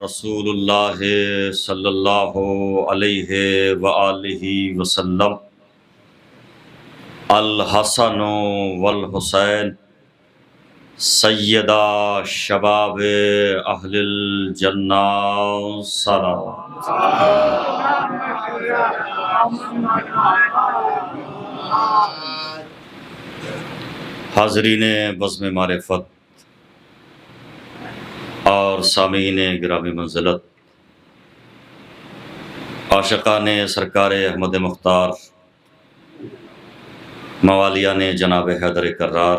رسول اللہ صلی اللہ علیہ وآلہ وسلم الحسن والحسین سیدہ شباب اہل الجنہ سلام۔ حاضرین بزم معرفت اور سامعین گرامی منزلت، عاشقان سرکار احمد مختار، موالیان جناب حیدر کرار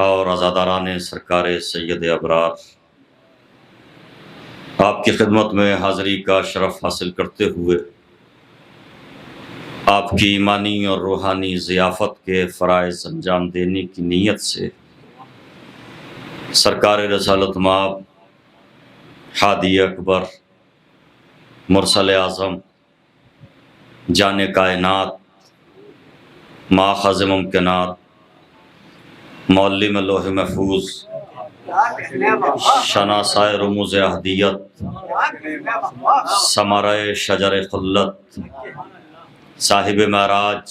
اور عزاداران سرکار سید ابرار، آپ کی خدمت میں حاضری کا شرف حاصل کرتے ہوئے آپ کی ایمانی اور روحانی ضیافت کے فرائض انجام دینے کی نیت سے سرکار رسالت مآب ہادی اکبر مرسل اعظم جان کائنات ماخذ ممکنات معلم لوح محفوظ شناسۂ رموز احدیت ثمرۂ شجر خلت صاحب معراج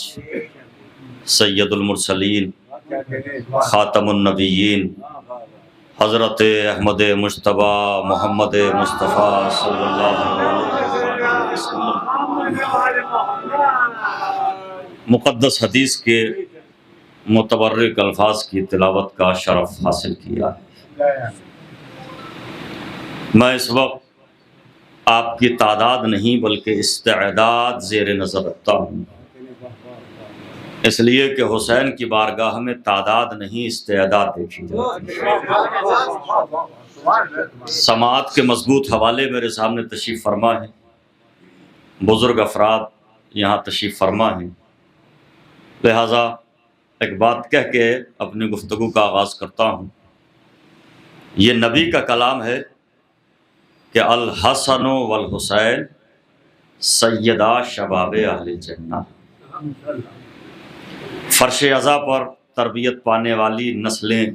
سید المرسلین خاتم النبیین حضرت احمد مجتبی محمد مصطفیٰ صلی اللہ علیہ وسلم مقدس حدیث کے متبرک الفاظ کی تلاوت کا شرف حاصل کیا ہے۔ میں اس وقت آپ کی تعداد نہیں بلکہ استعداد زیر نظر رکھتا ہوں، اس لیے کہ حسین کی بارگاہ میں تعداد نہیں استعداد دیکھی جاتی۔ سماعت کے مضبوط حوالے میرے سامنے تشریف فرما ہیں، بزرگ افراد یہاں تشریف فرما ہیں، لہٰذا ایک بات کہہ کے اپنی گفتگو کا آغاز کرتا ہوں۔ یہ نبی کا کلام ہے کہ الحسن والحسین سیدہ شباب اہل جنہ۔ فرش عزا پر تربیت پانے والی نسلیں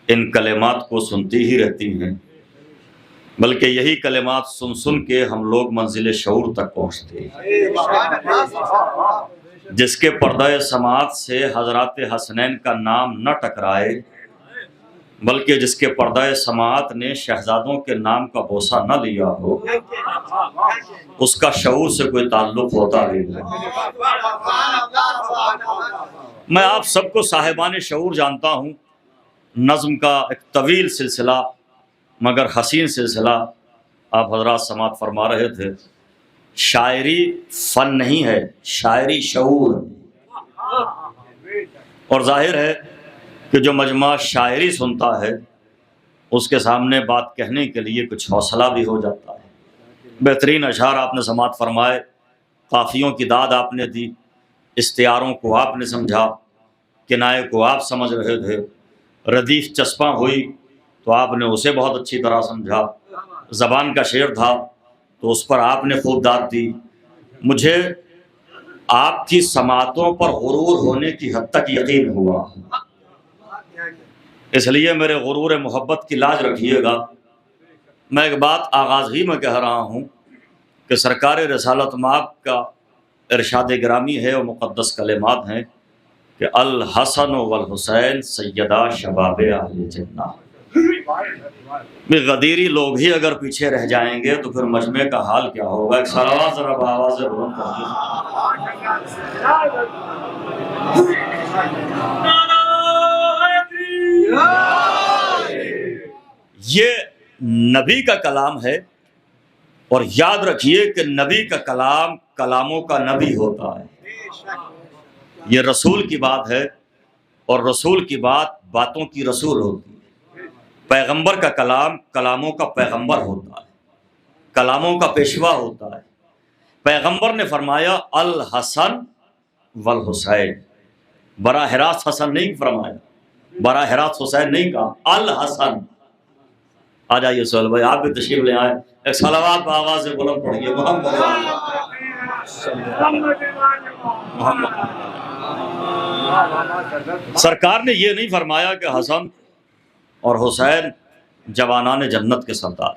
ان کلمات کو سنتی ہی رہتی ہیں، بلکہ یہی کلمات سن سن کے ہم لوگ منزل شعور تک پہنچتے ہیں۔ جس کے پردہ سماعت سے حضرات حسنین کا نام نہ ٹکرائے، بلکہ جس کے پردہ سماعت نے شہزادوں کے نام کا بوسہ نہ لیا ہو، اس کا شعور سے کوئی تعلق ہوتا ہی نہیں۔ میں آپ سب کو صاحبان شعور جانتا ہوں، نظم کا ایک طویل سلسلہ مگر حسین سلسلہ آپ حضرات سماعت فرما رہے تھے۔ شاعری فن نہیں ہے، شاعری شعور، اور ظاہر ہے کہ جو مجمع شاعری سنتا ہے اس کے سامنے بات کہنے کے لیے کچھ حوصلہ بھی ہو جاتا ہے۔ بہترین اشعار آپ نے سماعت فرمائے، قافیوں کی داد آپ نے دی، استعاروں کو آپ نے سمجھا، کنائے کو آپ سمجھ رہے تھے، ردیف چسپاں ہوئی تو آپ نے اسے بہت اچھی طرح سمجھا، زبان کا شعر تھا تو اس پر آپ نے خوب داد دی۔ مجھے آپ کی سماعتوں پر غرور ہونے کی حد تک یقین ہوا، اس لیے میرے غرور محبت کی لاج رکھیے گا۔ میں ایک بات آغاز ہی میں کہہ رہا ہوں کہ سرکار رسالت مآب کا ارشاد گرامی ہے اور مقدس کلمات ہیں کہ الحسن والحسین سیدہ شباب اہل جنہ۔ غدیری لوگ ہی اگر پیچھے رہ جائیں گے تو پھر مجمع کا حال کیا ہوگا؟ ایک صلوات ذرا بآواز بلند کریے۔ یہ نبی کا کلام ہے، اور یاد رکھیے کہ نبی کا کلام کلاموں کا نبی ہوتا ہے۔ یہ رسول کی بات ہے، اور رسول کی بات باتوں کی رسول ہوتی ہے۔ پیغمبر کا کلام کلاموں کا پیغمبر ہوتا ہے، کلاموں کا پیشوا ہوتا ہے۔ پیغمبر نے فرمایا الحسن والحسین، براہ راست حسن نہیں فرمایا، براہ راست حسین نہیں کہا، الحسن۔ آ جائیے سہیل بھائی، آپ بھی تشریف لے آئے، ایک صلوات بآواز بلند پڑھیے محمد سرکار نے یہ نہیں فرمایا کہ حسن اور حسین جوانان جنت کے سردار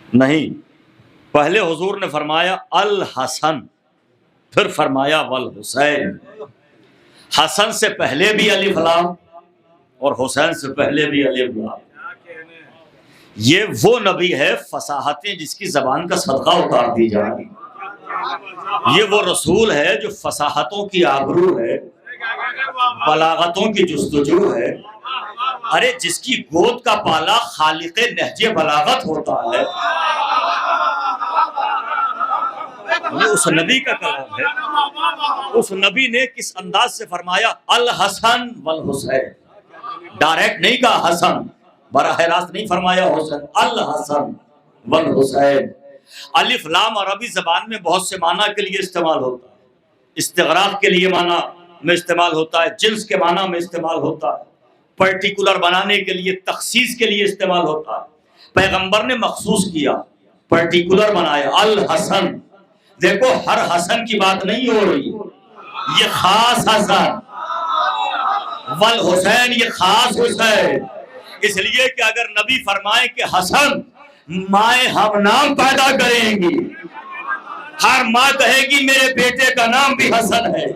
نہیں. پہلے حضور نے فرمایا الحسن، پھر فرمایا والحسین. حسن سے پہلے بھی الف لام اور حسین سے پہلے بھی الف لام. یہ وہ نبی ہے فصاحتیں جس کی زبان کا صدقہ اتار دی جائے. یہ وہ رسول ہے جو فصاحتوں کی آبرو ہے، بلاغتوں کی جستجو ہے. ارے جس کی گود کا پالا خالق نہج بلاغت ہوتا ہے، یہ اس نبی کا کلام ہے. اس نبی نے کس انداز سے فرمایا الحسن والحسین. ڈائریکٹ نہیں کہا حسن، براہ راست نہیں فرمایا حسن، الحسن والحسین. الف لام عربی زبان میں بہت سے معنی کے لیے استعمال ہوتا ہے. استغراق کے لیے معنی میں استعمال ہوتا ہے، جنس کے معنی میں استعمال ہوتا ہے، پرٹیکولر بنانے کے لیے، تخصیص کے لیے استعمال ہوتا ہے. پیغمبر نے مخصوص کیا، پرٹیکولر بنایا الحسن. دیکھو ہر حسن کی بات نہیں ہو رہی، یہ خاص حسن. والحسین یہ خاص حسین. اس لیے کہ اگر نبی فرمائے کہ حسن مائیں ہم نام پیدا کریں گی، ہر ماں کہے گی میرے بیٹے کا نام بھی حسن ہے،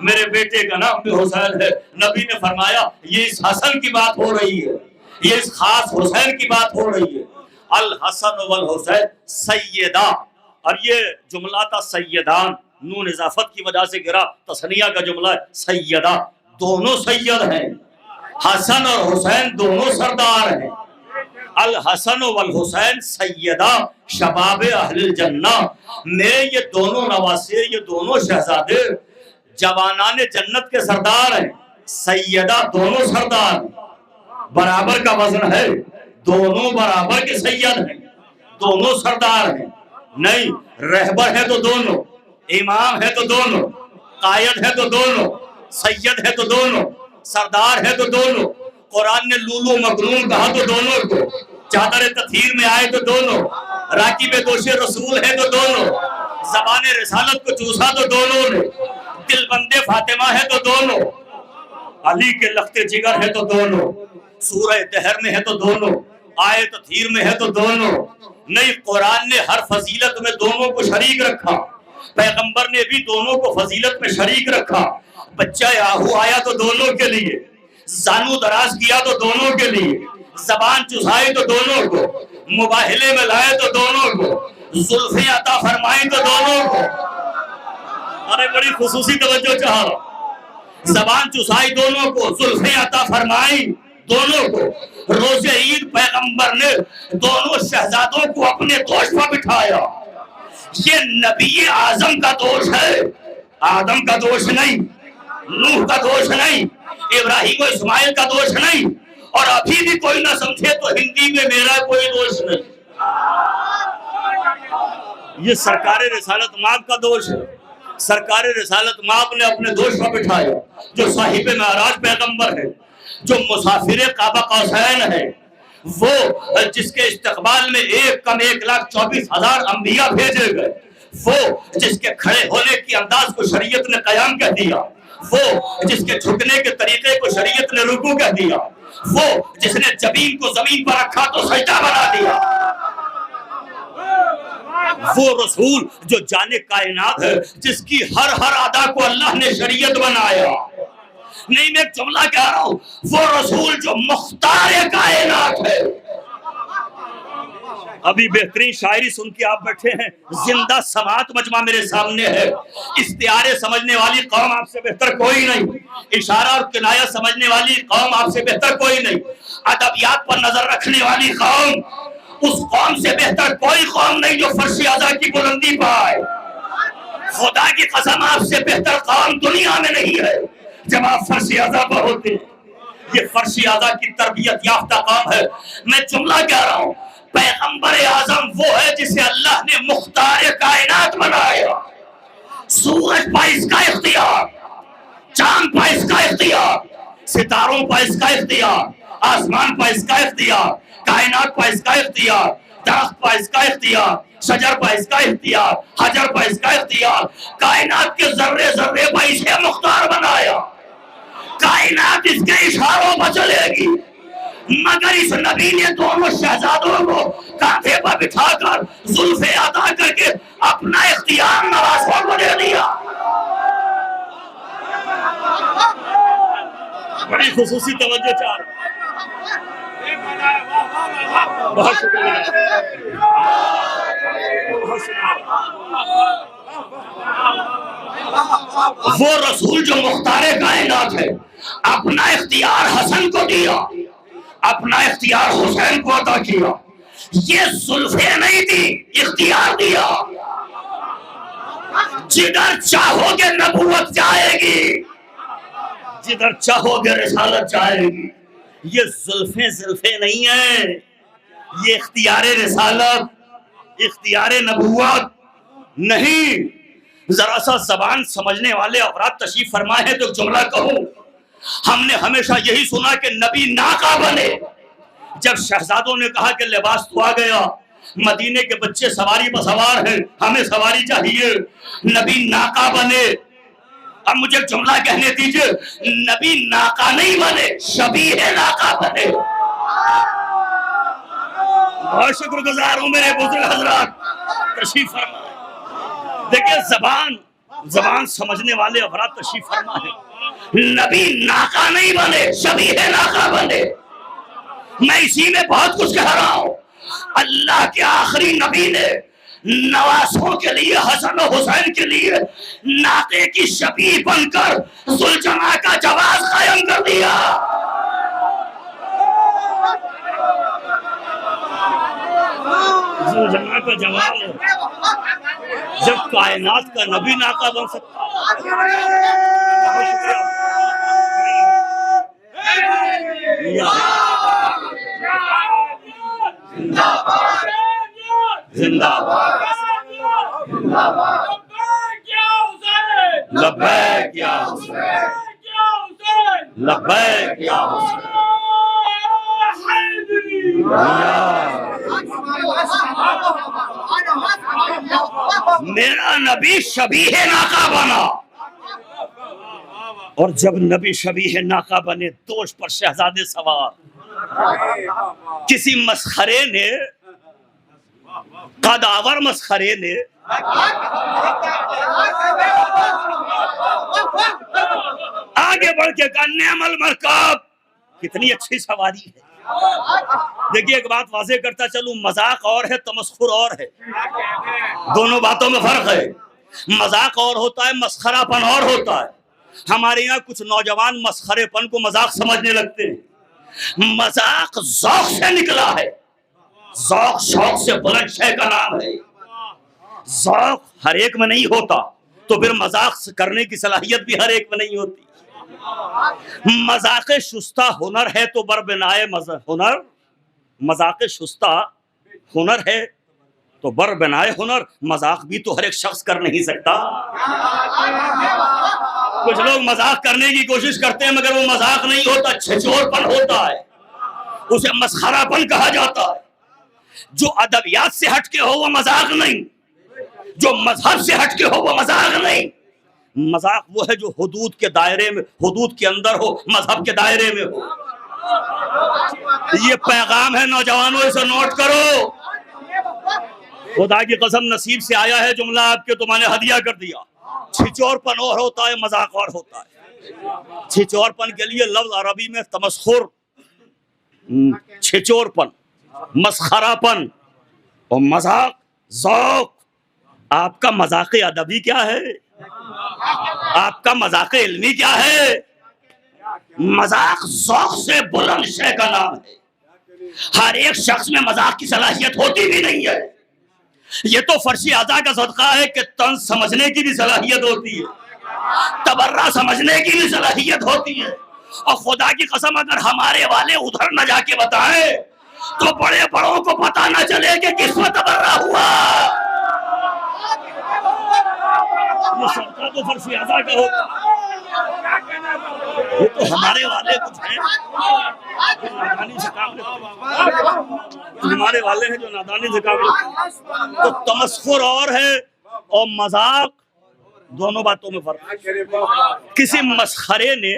میرے بیٹے کا نام بھی حسین ہے. نبی نے فرمایا یہ اس حسن کی بات ہو رہی ہے، یہ اس خاص حسین کی بات ہو رہی ہے. الحسن والحسین سیدہ. اور یہ جملہ تھا سیدان، نون اضافت کی وجہ سے گرا، تثنیہ کا جملہ ہے سیدہ. دونوں سید ہیں، حسن اور حسین دونوں سردار ہیں. الحسن والحسین سیدہ شباب اہل الجنہ. میں یہ دونوں نواسے، یہ دونوں شہزادے جوانان جنت کے سردار ہیں. سیدہ دونوں سردار ہیں، برابر کا وزن ہے، دونوں برابر کے سید ہیں، دونوں سردار ہیں. نہیں، رہبر ہے تو دونوں، امام ہے تو دونوں، قائد ہے تو دونوں، سید ہے تو دونوں، سردار ہے تو دونوں. قرآن نے لولو مقنون کہا تو دونوں کو، چادر تطہیر میں آئے تو دونوں، راکب دوش رسول ہے تو دونوں، زبان رسالت کو چوسا تو دونوں نے، دل بندے فاطمہ ہے تو دونوں، علی کے لخت جگر ہے تو دونوں، سورہ دہر میں ہے تو دونوں، آئے تطہیر میں ہے تو دونوں. نہیں، قرآن نے ہر فضیلت میں دونوں کو شریک رکھا، پیغمبر نے بھی دونوں کو فضیلت میں شریک رکھا. بچہ یاہو آیا تو دونوں کے لیے، زانو دراز کیا تو دونوں کے لیے، زبان چسائے تو دونوں کو، مباہلے میں لائے تو دونوں کو، زلفیں عطا فرمائیں تو دونوں کو. ارے بڑی خصوصی توجہ چاہا. زبان چسائی دونوں کو، زلفیں عطا فرمائیں دونوں کو. روز عید پیغمبر نے دونوں شہزادوں کو اپنے دوش پر بٹھایا. یہ نبی اعظم کا دوش ہے، آدم کا دوش نہیں، نوح کا دوش نہیں، ابراہیم و اسماعیل کا دوش نہیں. اور ابھی بھی کوئی نہ سمجھے تو ہندی میں میرا کوئی دوش نہیں، یہ سرکار رسالت مآب کا دوش ہے. سرکار رسالت مآب نے اپنے دوش پر بٹھایا، جو صاحب معراج پیغمبر ہے، جو مسافر قاب قوسین ہے، وہ جس کے استقبال میں 1,24,000 انبیاء بھیجے گئے، وہ جس کے کھڑے ہونے کی انداز کو شریعت نے قیام کہہ دیا، وہ جس کے جھکنے کے طریقے کو شریعت نے رکوع کہہ دیا، وہ جس نے جبین کو زمین پر رکھا تو سجدہ بنا دیا. وہ رسول جو جانے کائنات ہے، جس کی ہر ادا کو اللہ نے شریعت بنایا. نہیں، میں ایک جملہ کہہ رہا ہوں، وہ رسول جو مختار کائنات ہے. ابھی بہترین شاعری سن کے آپ بیٹھے ہیں، زندہ سماعت مجمع میرے سامنے ہے. استعارے سمجھنے والی قوم آپ سے بہتر کوئی نہیں، اشارہ اور کنایہ سمجھنے والی قوم آپ سے بہتر کوئی نہیں، ادبیات پر نظر رکھنے والی قوم، اس قوم سے بہتر کوئی قوم نہیں جو فرش اعضا کی بلندی پائے. خدا کی قسم آپ سے بہتر قوم دنیا میں نہیں ہے جب آپ فرش اعضا پر ہوتے ہیں. یہ فرش اعضا کی تربیت یافتہ قوم ہے. میں جملہ کہہ رہا ہوں، پیغمبر اعظم وہ ہے جسے اللہ نے مختار کائنات بنایا. سورج پر اس کا اختیار، چاند پر اس کا اختیار، ستاروں پر اس کا اختیار، آسمان پر اس کا اختیار، کائنات پر اس کا اختیار، درخت پر اس کا اختیار، شجر پر اس کا اختیار، حجر پر اس کا اختیار. کائنات کے ذرے ذرے پر اسے مختار بنایا. کائنات اس کے اشاروں پر چلے گی. مگر اس نبی نے دونوں شہزادوں کو کاندھے پر بٹھا کر زلفیں ادا کر کے اپنا اختیار نوازوں کو دے دیا. بڑی خصوصی توجہ چاہ رہا. بہت شکریہ. وہ رسول جو مختار کائنات ہے اپنا اختیار حسن کو دیا, اپنا اختیار حسین کو عطا کیا. یہ زلفیں نہیں تھی, اختیار دیا. جدھر چاہو گے نبوت جائے گی, جدھر چاہو گے رسالت جائے گی. یہ زلفیں نہیں ہیں, یہ اختیار رسالت, اختیار نبوت نہیں. ذرا سا زبان سمجھنے والے افراد تشریف فرمائے ہیں تو جملہ کہوں. ہم نے ہمیشہ یہی سنا کہ نبی ناکا بنے. جب شہزادوں نے کہا کہ لباس تو آ گیا, مدینے کے بچے سواری پر سوار ہیں, ہمیں سواری چاہیے, نبی ناکا بنے. اب مجھے جملہ کہنے دیجئے, نبی ناکا نہیں بنے, شبیہ ناکا بنے. بہت شکر گزار ہوں میرے بزرگ حضرات, تشریف فرمائے. دیکھیں زبان سمجھنے والے افراد تشریف فرما ہے. نبی ناکا نہیں بنے, شبیہ ناکا بنے. میں اسی میں بہت کچھ کہہ رہا ہوں. اللہ کے آخری نبی نے نواسوں کے لیے, حسن و حسین کے لیے ناقے کی شبیہ بن کر ذوالجناح کا جواز قائم کر دیا. ذوالجناح کا جواز جب کائنات کا نبی ناقہ بن سکتا. زندہ باد, لبیک یا حسین, لبیک یا حسین. میرا نبی شبیہ ناکا بنا, اور جب نبی شبیہ ناکا بنے دوش پر شہزادے سوار. کسی مسخرے نے, قداور مسخرے نے آگے بڑھ کے کہا نعم المرکب, کتنی اچھی سواری ہے. دیکھیے ایک بات واضح کرتا چلوں, مذاق اور ہے, تمسخر اور ہے. دونوں باتوں میں فرق ہے. مذاق اور ہوتا ہے, مسخرہ پن اور ہوتا ہے. ہمارے یہاں کچھ نوجوان مسخرے پن کو مذاق سمجھنے لگتے ہیں. مذاق ذوق سے نکلا ہے. ذوق شوق سے بلند شے کا نام ہے. ذوق ہر ایک میں نہیں ہوتا, تو پھر مذاق کرنے کی صلاحیت بھی ہر ایک میں نہیں ہوتی. مذاق شستہ ہنر ہے تو بربنائے ہنر, مذاق شستہ ہنر ہے تو بربنائے ہنر. مذاق بھی تو ہر ایک شخص کر نہیں سکتا. کچھ لوگ مذاق کرنے کی کوشش کرتے ہیں مگر وہ مذاق نہیں ہوتا, چھچور پن ہوتا ہے. اسے مسخرہ پن کہا جاتا ہے. جو ادبیات سے ہٹ کے ہو وہ مذاق نہیں, جو مذہب سے ہٹ کے ہو وہ مذاق نہیں. مذاق وہ ہے جو حدود کے دائرے میں, حدود کے اندر ہو, مذہب کے دائرے میں ہو. یہ پیغام ہے نوجوانوں, اسے نوٹ کرو. خدا کی قسم نصیب سے آیا ہے جملہ آپ کے, تو میں نے ہدیہ کر دیا. چھچور پن اور ہوتا ہے, مذاق اور ہوتا ہے. چھچور پن کے لیے لفظ عربی میں تمسخر, چھچور پن, مسخرہ پن, اور مذاق ذوق. آپ کا مذاق ادبی کیا ہے؟ آپ کا مذاق علمی کیا ہے؟ مذاق ذوق سے بلند شے کا نام ہے. ہر ایک شخص میں مذاق کی صلاحیت ہوتی بھی نہیں ہے. یہ تو فرش اعضاء کا صدقہ ہے کہ طنز سمجھنے کی بھی صلاحیت ہوتی ہے, تبرہ سمجھنے کی بھی صلاحیت ہوتی ہے. اور خدا کی قسم اگر ہمارے والے ادھر نہ جا کے بتائیں تو بڑے بڑوں کو پتہ نہ چلے کہ کس میں تبرہ ہوا. یہ صدقہ تو فرش اعضاء کا ہوتا ہے. یہ تو ہمارے والے کچھ ہیں جو نادانی سے کام لیتے ہیں, ہمارے والے ہیں جو نادانی سے کام لیتے ہیں. تو تمسخر اور ہے اور مذاق, دونوں باتوں میں فرق ہے. کسی مسخرے نے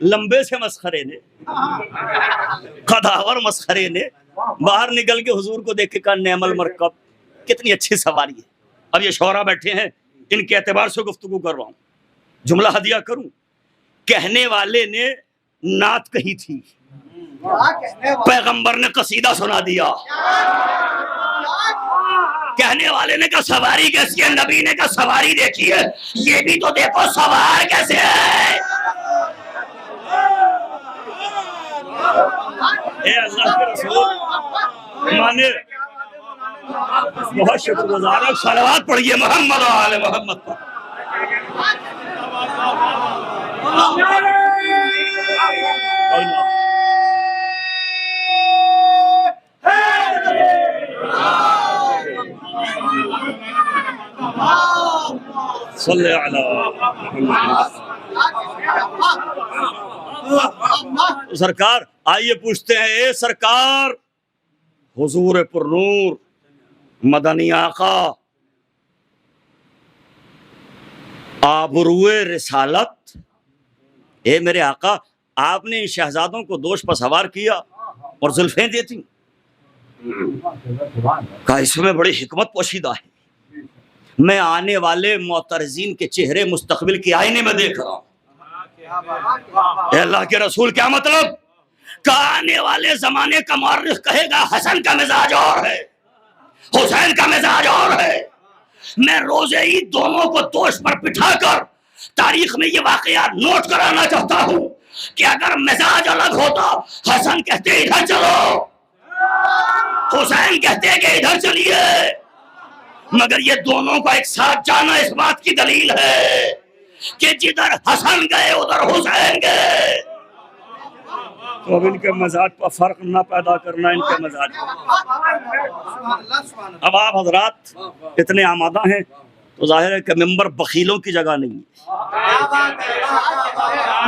لمبے سے مسخرے نے، قداور مسخرے نے باہر نکل کے حضور کو دیکھ کے کہا نعم المرکب، کتنی اچھی سواری ہے۔ اب یہ شعراء بیٹھے ہیں، ان کے اعتبار سے گفتگو کر رہا ہوں، جملہ ہدیہ کروں۔ کہنے والے نے نعت کہی تھی، پیغمبر نے قصیدہ سنا دیا۔ کہنے والے نے کہا سواری کیسی ہے، نبی نے کہا سواری دیکھی ہے، یہ بھی تو دیکھو سوار کیسے ہے۔ اے اللہ کے رسول مانے بہت شکر گزار ہوں، صلوات پڑھیے محمد و آل محمد پر۔ صلی علی محمد۔ سرکار آئیے پوچھتے ہیں، اے سرکار حضور پر نور مدنی آقا، آبروئے رسالت، اے میرے آقا آپ نے ان شہزادوں کو دوش پر سوار کیا اور زلفیں دیتی، کہا اس میں بڑی حکمت پوشیدہ ہے، میں آنے والے معترضین کے چہرے مستقبل کے آئینے میں دیکھ رہا ہوں۔ اے اللہ کے رسول کیا مطلب؟ کہ آنے والے زمانے کا مورخ کہے گا حسن کا مزاج اور ہے، حسین کا مزاج اور ہے۔ میں روز عید دونوں کو دوش پر بٹھا کر تاریخ میں یہ واقعات نوٹ کرانا چاہتا ہوں کہ اگر مزاج الگ ہوتا، حسن کہتے ادھر چلو، حسین کہتے کہ ادھر چلیے، مگر یہ دونوں کا ایک ساتھ جانا اس بات کی دلیل ہے کہ جدھر حسن گئے ادھر حسین گئے۔ تو اب ان کے مزاج پر فرق نہ پیدا کرنا، ان کے مزاج اب آپ حضرات اتنے آمادہ ہیں تو ظاہر ہے کہ ممبر بخیلوں کی جگہ نہیں ہے،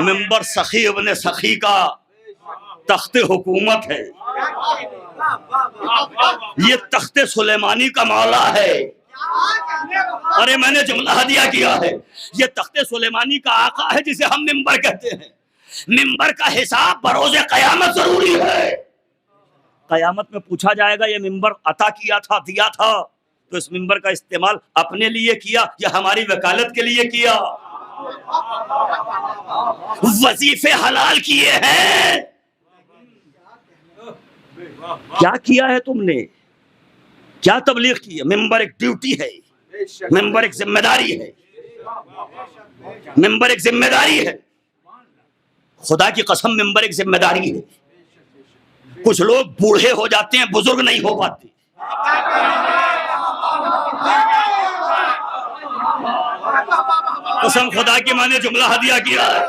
ممبر سخی ابن سخی کا تخت حکومت ہے، یہ تخت سلیمانی کا مولا ہے۔ ارے میں نے جملہ ہدیہ کیا ہے، یہ تخت سلیمانی کا آقا ہے جسے ہم ممبر کہتے ہیں۔ ممبر کا حساب بروز قیامت ضروری ہے، قیامت میں پوچھا جائے گا یہ ممبر عطا کیا تھا، دیا تھا تو اس ممبر کا استعمال اپنے لیے کیا یا ہماری وکالت کے لیے کیا؟ وظیفے حلال کیے ہیں، کیا کیا ہے تم نے؟ کیا تبلیغ کی ہے؟ ممبر ایک ڈیوٹی ہے، ممبر ایک ذمہ داری ہے، ممبر ایک ذمہ داری ہے، خدا کی قسم ممبر ایک ذمہ داری ہے۔ کچھ لوگ بوڑھے ہو جاتے ہیں، بزرگ نہیں ہو پاتے۔ قسم خدا کی میں نے جملہ ہدیہ کیا ہے،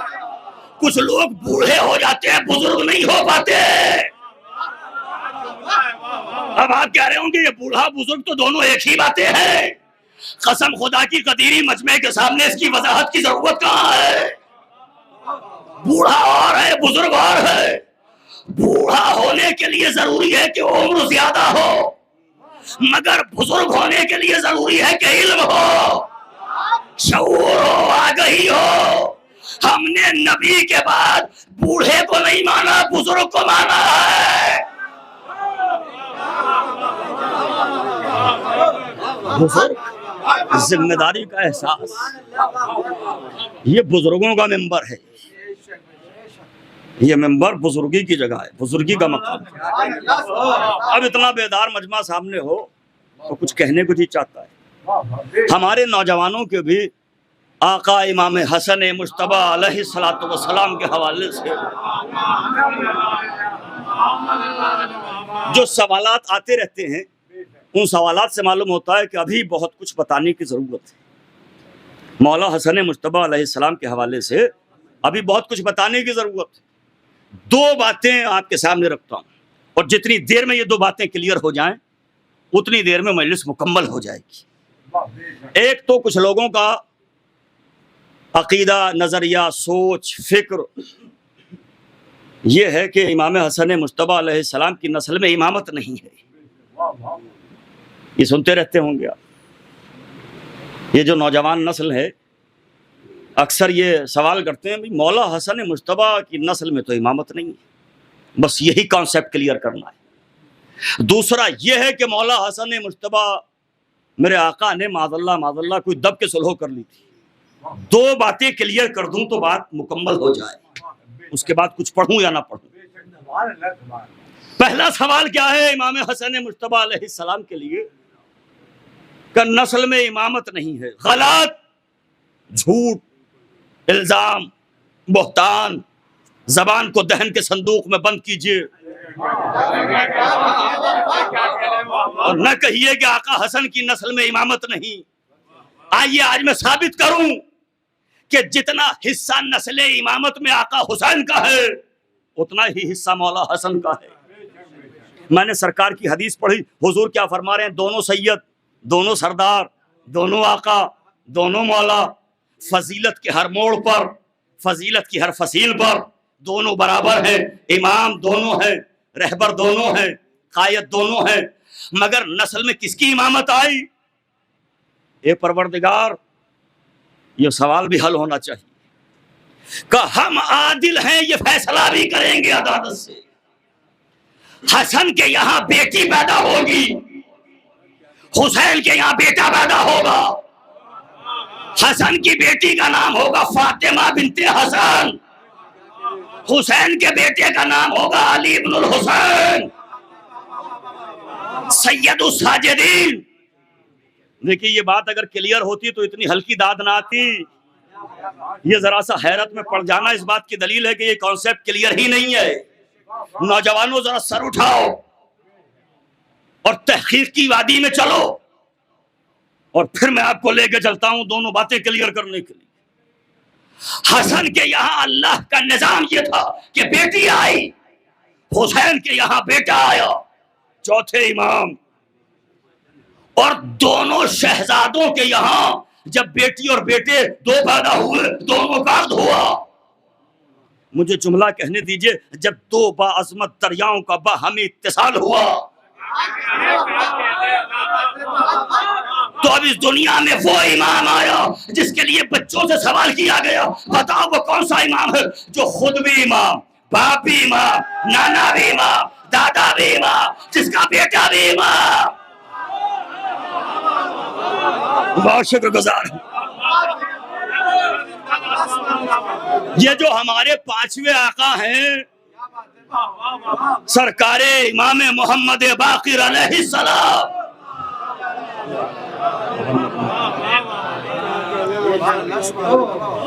کچھ لوگ بوڑھے ہو جاتے ہیں، بزرگ نہیں ہو پاتے۔ اب آپ کہہ رہے ہوں گے یہ بوڑھا بزرگ تو دونوں ایک ہی باتیں ہیں، قسم خدا کی قدیری مجمع کے سامنے اس کی وضاحت کی ضرورت کہاں ہے؟ بوڑھا اور ہے، بزرگ اور ہے۔ بوڑھا ہونے کے لیے ضروری ہے کہ عمر زیادہ ہو، مگر بزرگ ہونے کے لیے ضروری ہے کہ علم ہو، شعور ہو، آگہی ہو۔ ہم نے نبی کے بعد بوڑھے کو نہیں مانا، بزرگ کو مانا ہے۔ بزرگ ذمہ داری کا احساس، یہ بزرگوں کا ممبر ہے، یہ ممبر بزرگی کی جگہ ہے، بزرگی کا مقام ہے۔ اب اتنا بیدار مجمع سامنے ہو تو کچھ کہنے کو جی چاہتا ہے۔ ہمارے نوجوانوں کے بھی آقا امام حسن مجتبی علیہ الصلوۃ والسلام کے حوالے سے جو سوالات آتے رہتے ہیں، ان سوالات سے معلوم ہوتا ہے کہ ابھی بہت کچھ بتانے کی ضرورت ہے۔ مولا حسن مجتبی علیہ السلام کے حوالے سے ابھی بہت کچھ بتانے کی ضرورت ہے۔ دو باتیں آپ کے سامنے رکھتا ہوں، اور جتنی دیر میں یہ دو باتیں کلیئر ہو جائیں اتنی دیر میں مجلس مکمل ہو جائے گی۔ ایک تو کچھ لوگوں کا عقیدہ، نظریہ، سوچ، فکر یہ ہے کہ امام حسن مجتبی علیہ السلام کی نسل میں امامت نہیں ہے۔ یہ سنتے رہتے ہوں گے آپ، یہ جو نوجوان نسل ہے اکثر یہ سوال کرتے ہیں بھائی مولا حسن مجتبیٰ کی نسل میں تو امامت نہیں ہے، بس یہی کانسیپٹ کلیئر کرنا ہے۔ دوسرا یہ ہے کہ مولا حسن مجتبیٰ میرے آقا نے معاذ اللہ کوئی دب کے سلو کر لی تھی۔ دو باتیں کلیئر کر دوں تو بات مکمل ہو جائے، اس کے بعد کچھ پڑھوں یا نہ پڑھوں۔ پہلا سوال کیا ہے امام حسن مجتبیٰ علیہ السلام کے لیے کہ نسل میں امامت نہیں ہے۔ غلط، جھوٹ، الزام، بہتان، زبان کو دہن کے صندوق میں بند کیجئے اور نہ کہیے کہ آقا حسن کی نسل میں امامت نہیں۔ آئیے آج میں ثابت کروں کہ جتنا حصہ نسل امامت میں آقا حسین کا ہے اتنا ہی حصہ مولا حسن کا ہے۔ میں نے سرکار کی حدیث پڑھی، حضور کیا فرما رہے ہیں؟ دونوں سید، دونوں سردار، دونوں آقا، دونوں مولا، فضیلت کے ہر موڑ پر، فضیلت کی ہر فصیل پر دونوں برابر ہیں، امام دونوں ہیں، رہبر دونوں ہیں، قائد دونوں ہیں، مگر نسل میں کس کی امامت آئی؟ اے پروردگار، یہ سوال بھی حل ہونا چاہیے کہ ہم عادل ہیں، یہ فیصلہ بھی کریں گے عدالت سے۔ حسن کے یہاں بیٹی پیدا ہوگی، حسین کے یہاں بیٹا پیدا ہوگا، حسن کی بیٹی کا نام ہوگا فاطمہ بنت حسن، حسین کے بیٹے کا نام ہوگا علی بن الحسین، سید الساجدین۔ دیکھیے یہ بات اگر کلیئر ہوتی تو اتنی ہلکی داد نہ آتی۔ یہ ذرا سا حیرت میں پڑ جانا اس بات کی دلیل ہے کہ یہ کانسیپٹ کلیئر ہی نہیں ہے۔ نوجوانوں ذرا سر اٹھاؤ اور تحقیق کی وادی میں چلو، اور پھر میں آپ کو لے کے چلتا ہوں دونوں باتیں کلیئر کرنے کے لیے۔ حسن کے یہاں اللہ کا نظام یہ تھا کہ بیٹی آئی، حسین کے یہاں بیٹا آیا، چوتھے امام۔ اور دونوں شہزادوں کے یہاں جب بیٹی اور بیٹے دو پیدا ہوئے، دونوں کا عقد ہوا۔ مجھے جملہ کہنے دیجئے، جب دو باعظمت دریاؤں کا باہمی اتصال ہوا تو اب اس دنیا میں وہ امام آیا جس کے لیے بچوں سے سوال کیا گیا، بتاؤ وہ کون سا امام ہے جو خود بھی امام، باپ بھی امام، نانا بھی امام، دادا بھی امام، جس کا بیٹا بھی امام۔ بہت شکر گزار ہوں۔ یہ جو ہمارے پانچویں آقا ہیں، سرکار امام محمد باقر علیہ السلام،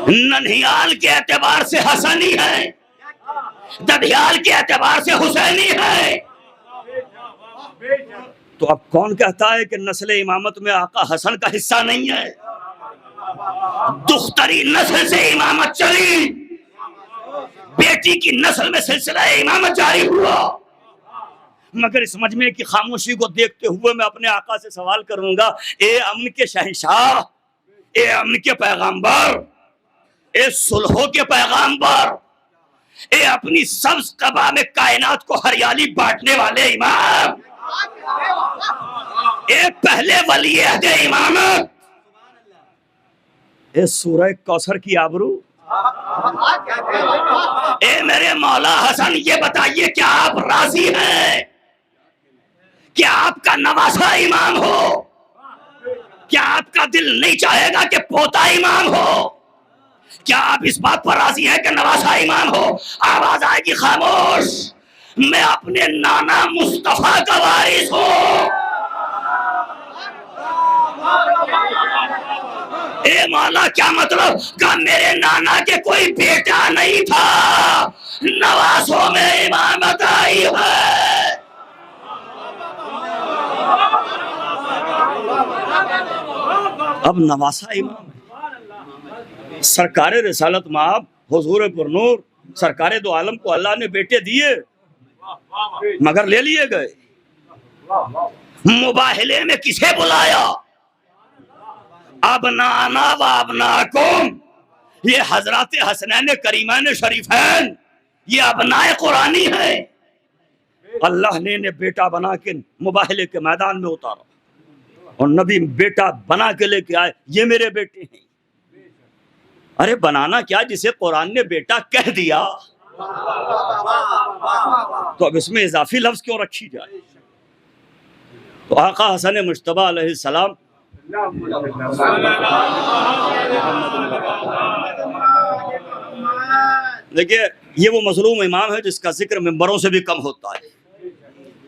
ننہیال کے اعتبار سے حسنی ہے، ددھیال کے اعتبار سے حسینی ہے۔ تو اب کون کہتا ہے کہ نسل امامت میں آقا حسن کا حصہ نہیں ہے؟ دختری نسل سے امامت چلی، بیٹی کی نسل میں سلسلہ امامت جاری ہوا۔ مگر اس مجمع کی خاموشی کو دیکھتے ہوئے میں اپنے آقا سے سوال کروں گا، اے امن کے شہنشاہ، اے امن کے پیغامبر، اے صلحوں کے پیغامبر، اے اپنی سبز قبا میں کائنات کو ہریالی بانٹنے والے امام، اے پہلے ولی عہد امامت، اے سورہ کوثر کی آبرو، اے میرے مولا حسن، یہ بتائیے کیا آپ راضی ہیں کیا آپ کا نواسا امام ہو؟ کیا آپ کا دل نہیں چاہے گا کہ پوتا امام ہو؟ کیا آپ اس بات پر راضی ہیں کہ نواسا امام ہو؟ آواز آئے گی خاموش، میں اپنے نانا مصطفیٰ کا وارث ہوں۔ اے مولا کیا مطلب کہ میرے نانا کے کوئی بیٹا نہیں تھا، نواسوں میں امامت آئی ہے۔ اب نواسا امام ہے، سرکار رسالت مآب حضور پر نور سرکار دو عالم کو اللہ نے بیٹے دیے مگر لے لیے گئے۔ مباہلے میں کسے بلایا؟ ابنانا و ابناکم، یہ حضرات حسنین کریمین شریفین، یہ ابنائے قرآنی ہیں۔ اللہ نے انہیں بیٹا بنا کے مباہلے کے میدان میں اتارا اور نبی بیٹا بنا کے لے کے آئے، یہ میرے بیٹے ہیں۔ ارے بنانا کیا جسے قرآن نے بیٹا کہہ دیا، تو اب اس میں اضافی لفظ کیوں رکھی جائے؟ تو آقا حسن مجتبیٰ علیہ السلام دیکھیے یہ وہ مظلوم امام ہے جس کا ذکر ممبروں سے بھی کم ہوتا ہے،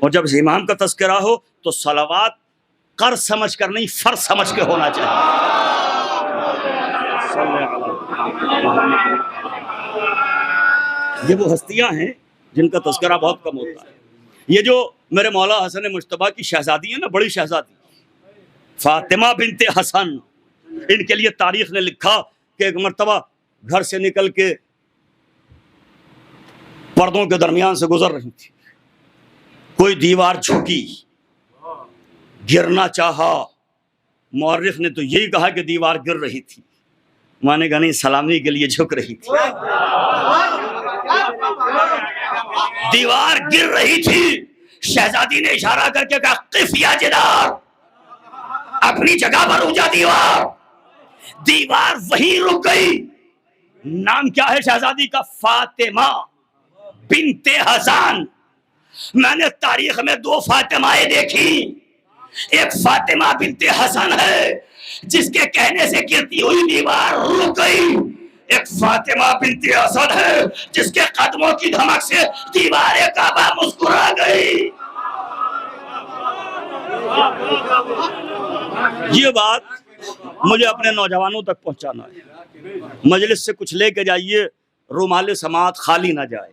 اور جب اس امام کا تذکرہ ہو تو صلوات قرض سمجھ کر نہیں فرض سمجھ کے ہونا چاہیے۔ یہ وہ ہستیاں ہیں جن کا تذکرہ بہت کم ہوتا ہے۔ یہ جو میرے مولا حسن مجتبیٰ کی شہزادی ہے نا، بڑی شہزادی فاطمہ بنت حسن، ان کے لیے تاریخ نے لکھا کہ ایک مرتبہ گھر سے نکل کے پردوں کے درمیان سے گزر رہی تھی، کوئی دیوار جھکی، گرنا چاہا، مورخ نے تو یہی کہا کہ دیوار گر رہی تھی، مانے گا نہیں سلامی کے لیے جھک رہی تھی، دیوار گر رہی تھی، شہزادی نے اشارہ کر کے کہا قف یا جدار، اپنی جگہ پر رک جا دیوار، دیوار وہیں رک گئی۔ نام کیا ہے شہزادی کا؟ فاطمہ بنت حسن۔ میں نے تاریخ میں دو فاطمائیں دیکھی، ایک فاطمہ بنت حسن ہے جس کے کہنے سے گرتی ہوئی دیوار رک گئی، ایک فاطمہ بنت اسد ہے جس کے قدموں کی دھمک سے دیوار کعبہ مسکرا گئی۔ یہ بات مجھے اپنے نوجوانوں تک پہنچانا ہے، مجلس سے کچھ لے کے جائیے، رومال سماعت خالی نہ جائے۔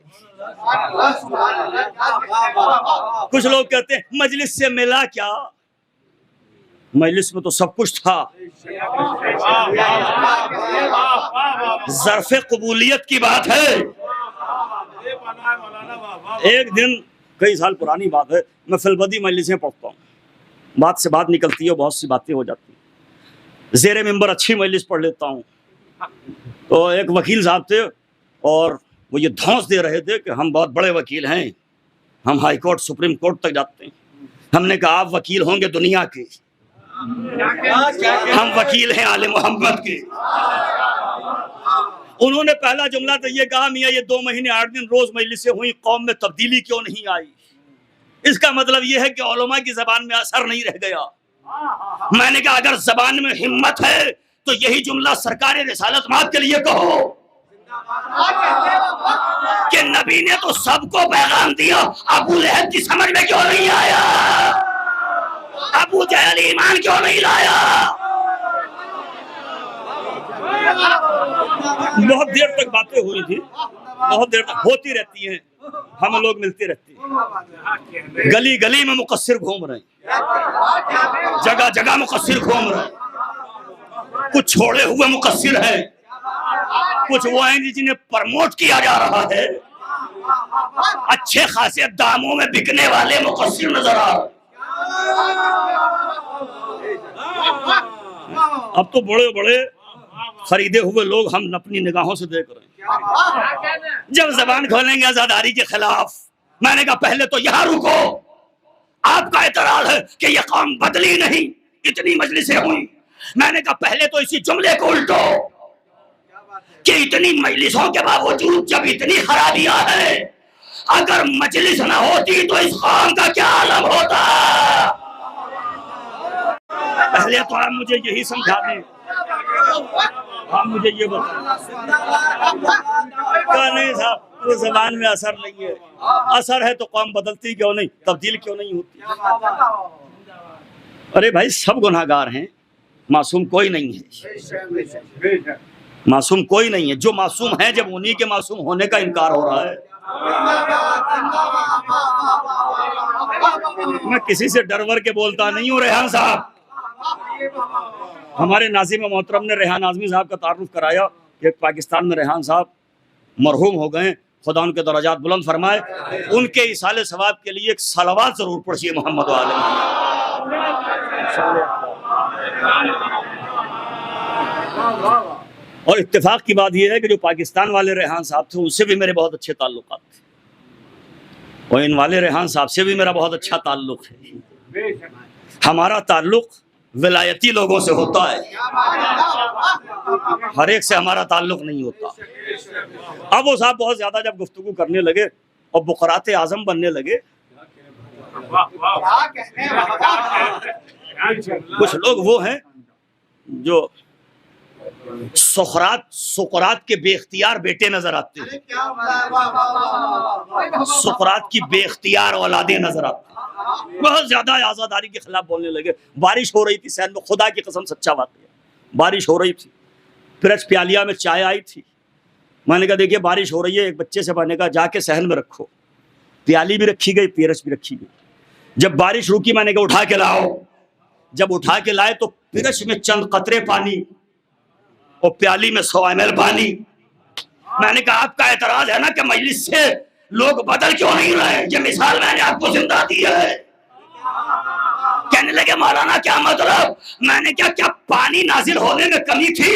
کچھ لوگ کہتے ہیں مجلس سے ملا کیا؟ مجلس میں تو سب کچھ تھا، ظرف قبولیت کی بات ہے۔ ایک دن، کئی سال پرانی بات ہے، میں فی البدی مجلسیں پڑھتا ہوں، بات سے بات نکلتی ہے، بہت سی باتیں ہو جاتی ہیں، زیر ممبر اچھی مجلس پڑھ لیتا ہوں، تو ایک وکیل صاحب تھے اور وہ یہ دھونس دے رہے تھے کہ ہم بہت بڑے وکیل ہیں، ہم ہائی کورٹ سپریم کورٹ تک جاتے ہیں۔ ہم نے کہا آپ وکیل ہوں گے دنیا کے، ہم وکیل ہیں آل محمد کے۔ انہوں نے پہلا جملہ تو یہ کہا میاں یہ 2 مہینے 8 دن روز مجلسیں ہوئی، قوم میں تبدیلی کیوں نہیں آئی؟ اس کا مطلب یہ ہے کہ علماء کی زبان میں اثر نہیں رہ گیا۔ میں نے کہا اگر زبان میں ہمت ہے تو یہی جملہ سرکار رسالت مآب کے لیے کہو کہ نبی نے تو سب کو پیغام دیا، ابو لہب کی سمجھ میں کیوں نہیں آیا؟ ابو جہل ایمان کیوں نہیں لایا؟ بہت دیر تک باتیں ہوئی تھی، بہت دیر تک ہوتی رہتی ہیں، ہم لوگ ملتے رہتے ہیں، گلی گلی میں مقصر گھوم رہے ہیں، جگہ جگہ مقصر گھوم رہے ہیں، کچھ چھوڑے ہوئے مقصر ہیں، کچھ وہ ہیں جنہیں پرموٹ کیا جا رہا ہے، اچھے خاصے داموں میں بکنے والے مقصر نظر آ رہے۔ اب تو بڑے بڑے خریدے ہوئے لوگ ہم اپنی نگاہوں سے دیکھ رہے ہیں، جب زبان کھولیں گے آزاداری کے خلاف۔ میں نے کہا پہلے تو یہاں رکو، آپ کا اعتراض ہے کہ یہ قوم بدلی نہیں، اتنی مجلسیں ہوئی۔ میں نے کہا پہلے تو اسی جملے کو الٹو کہ اتنی مجلسوں کے باوجود جب اتنی خرابیاں ہیں، اگر مجلس نہ ہوتی تو اس قوم کا کیا عالم ہوتا؟ پہلے تو آپ مجھے یہی سمجھا دیں، آپ مجھے یہ بتائیں کہ نہیں صاحب وہ زبان میں اثر نہیں ہے، اثر ہے تو قوم بدلتی کیوں نہیں، تبدیل کیوں نہیں ہوتی؟ ارے بھائی سب گناہگار ہیں، معصوم کوئی نہیں ہے، معصوم کوئی نہیں ہے، جو معصوم ہیں جب انہی کے معصوم ہونے کا انکار ہو رہا ہے۔ میں کسی سے ڈر ور کے بولتا نہیں ہوں۔ ریحان صاحب، ہمارے ناظم محترم نے ریحان اعظمی صاحب کا تعارف کرایا کہ پاکستان میں ریحان صاحب مرحوم ہو گئے، خدا ان کے درجات بلند فرمائے، ان کے ایصال ثواب کے لیے ایک صلوات ضرور پڑھیے محمد عالم۔ اور اتفاق کی بات یہ ہے کہ جو پاکستان والے ریحان صاحب تھے ان سے بھی میرے بہت اچھے تعلقات تھے، اور ان والے ریحان صاحب سے بھی میرا بہت اچھا تعلق ہے۔ ہمارا تعلق ولایتی لوگوں سے ہوتا ہے، ہر ایک سے ہمارا تعلق نہیں ہوتا۔ اب وہ صاحب بہت زیادہ جب گفتگو کرنے لگے اور بقرات اعظم بننے لگے، کچھ لوگ وہ ہیں جو سقراط کے بے اختیار بیٹے نظر آتے ہیں، سقراط کی بے اختیار اولادیں نظر آتی ہیں، بہت زیادہ عزاداری کے خلاف بولنے لگے۔ بارش ہو رہی تھی صحن میں، خدا کی قسم سچا واقعہ، بارش ہو رہی تھی، پھر پیالیہ میں چائے آئی تھی، میں نے کہا دیکھیے بارش ہو رہی ہے، ایک بچے سے میں نے کہا جا کے صحن میں رکھو، پیالی بھی رکھی گئی، پیرس بھی رکھی گئی۔ جب بارش رکی میں نے کہا اٹھا کے لاؤ، جب اٹھا کے لائے تو پیرس میں چند قطرے پانی اور پیالی میں 100 ml پانی۔ میں نے کہا آپ کا اعتراض ہے نا کہ مجلس سے لوگ بدل کیوں نہیں رہے، یہ مثال میں نے آپ کو زندہ دی ہے۔ کہنے لگے مولانا کیا مطلب؟ میں نے کیا پانی نازل ہونے میں کمی تھی؟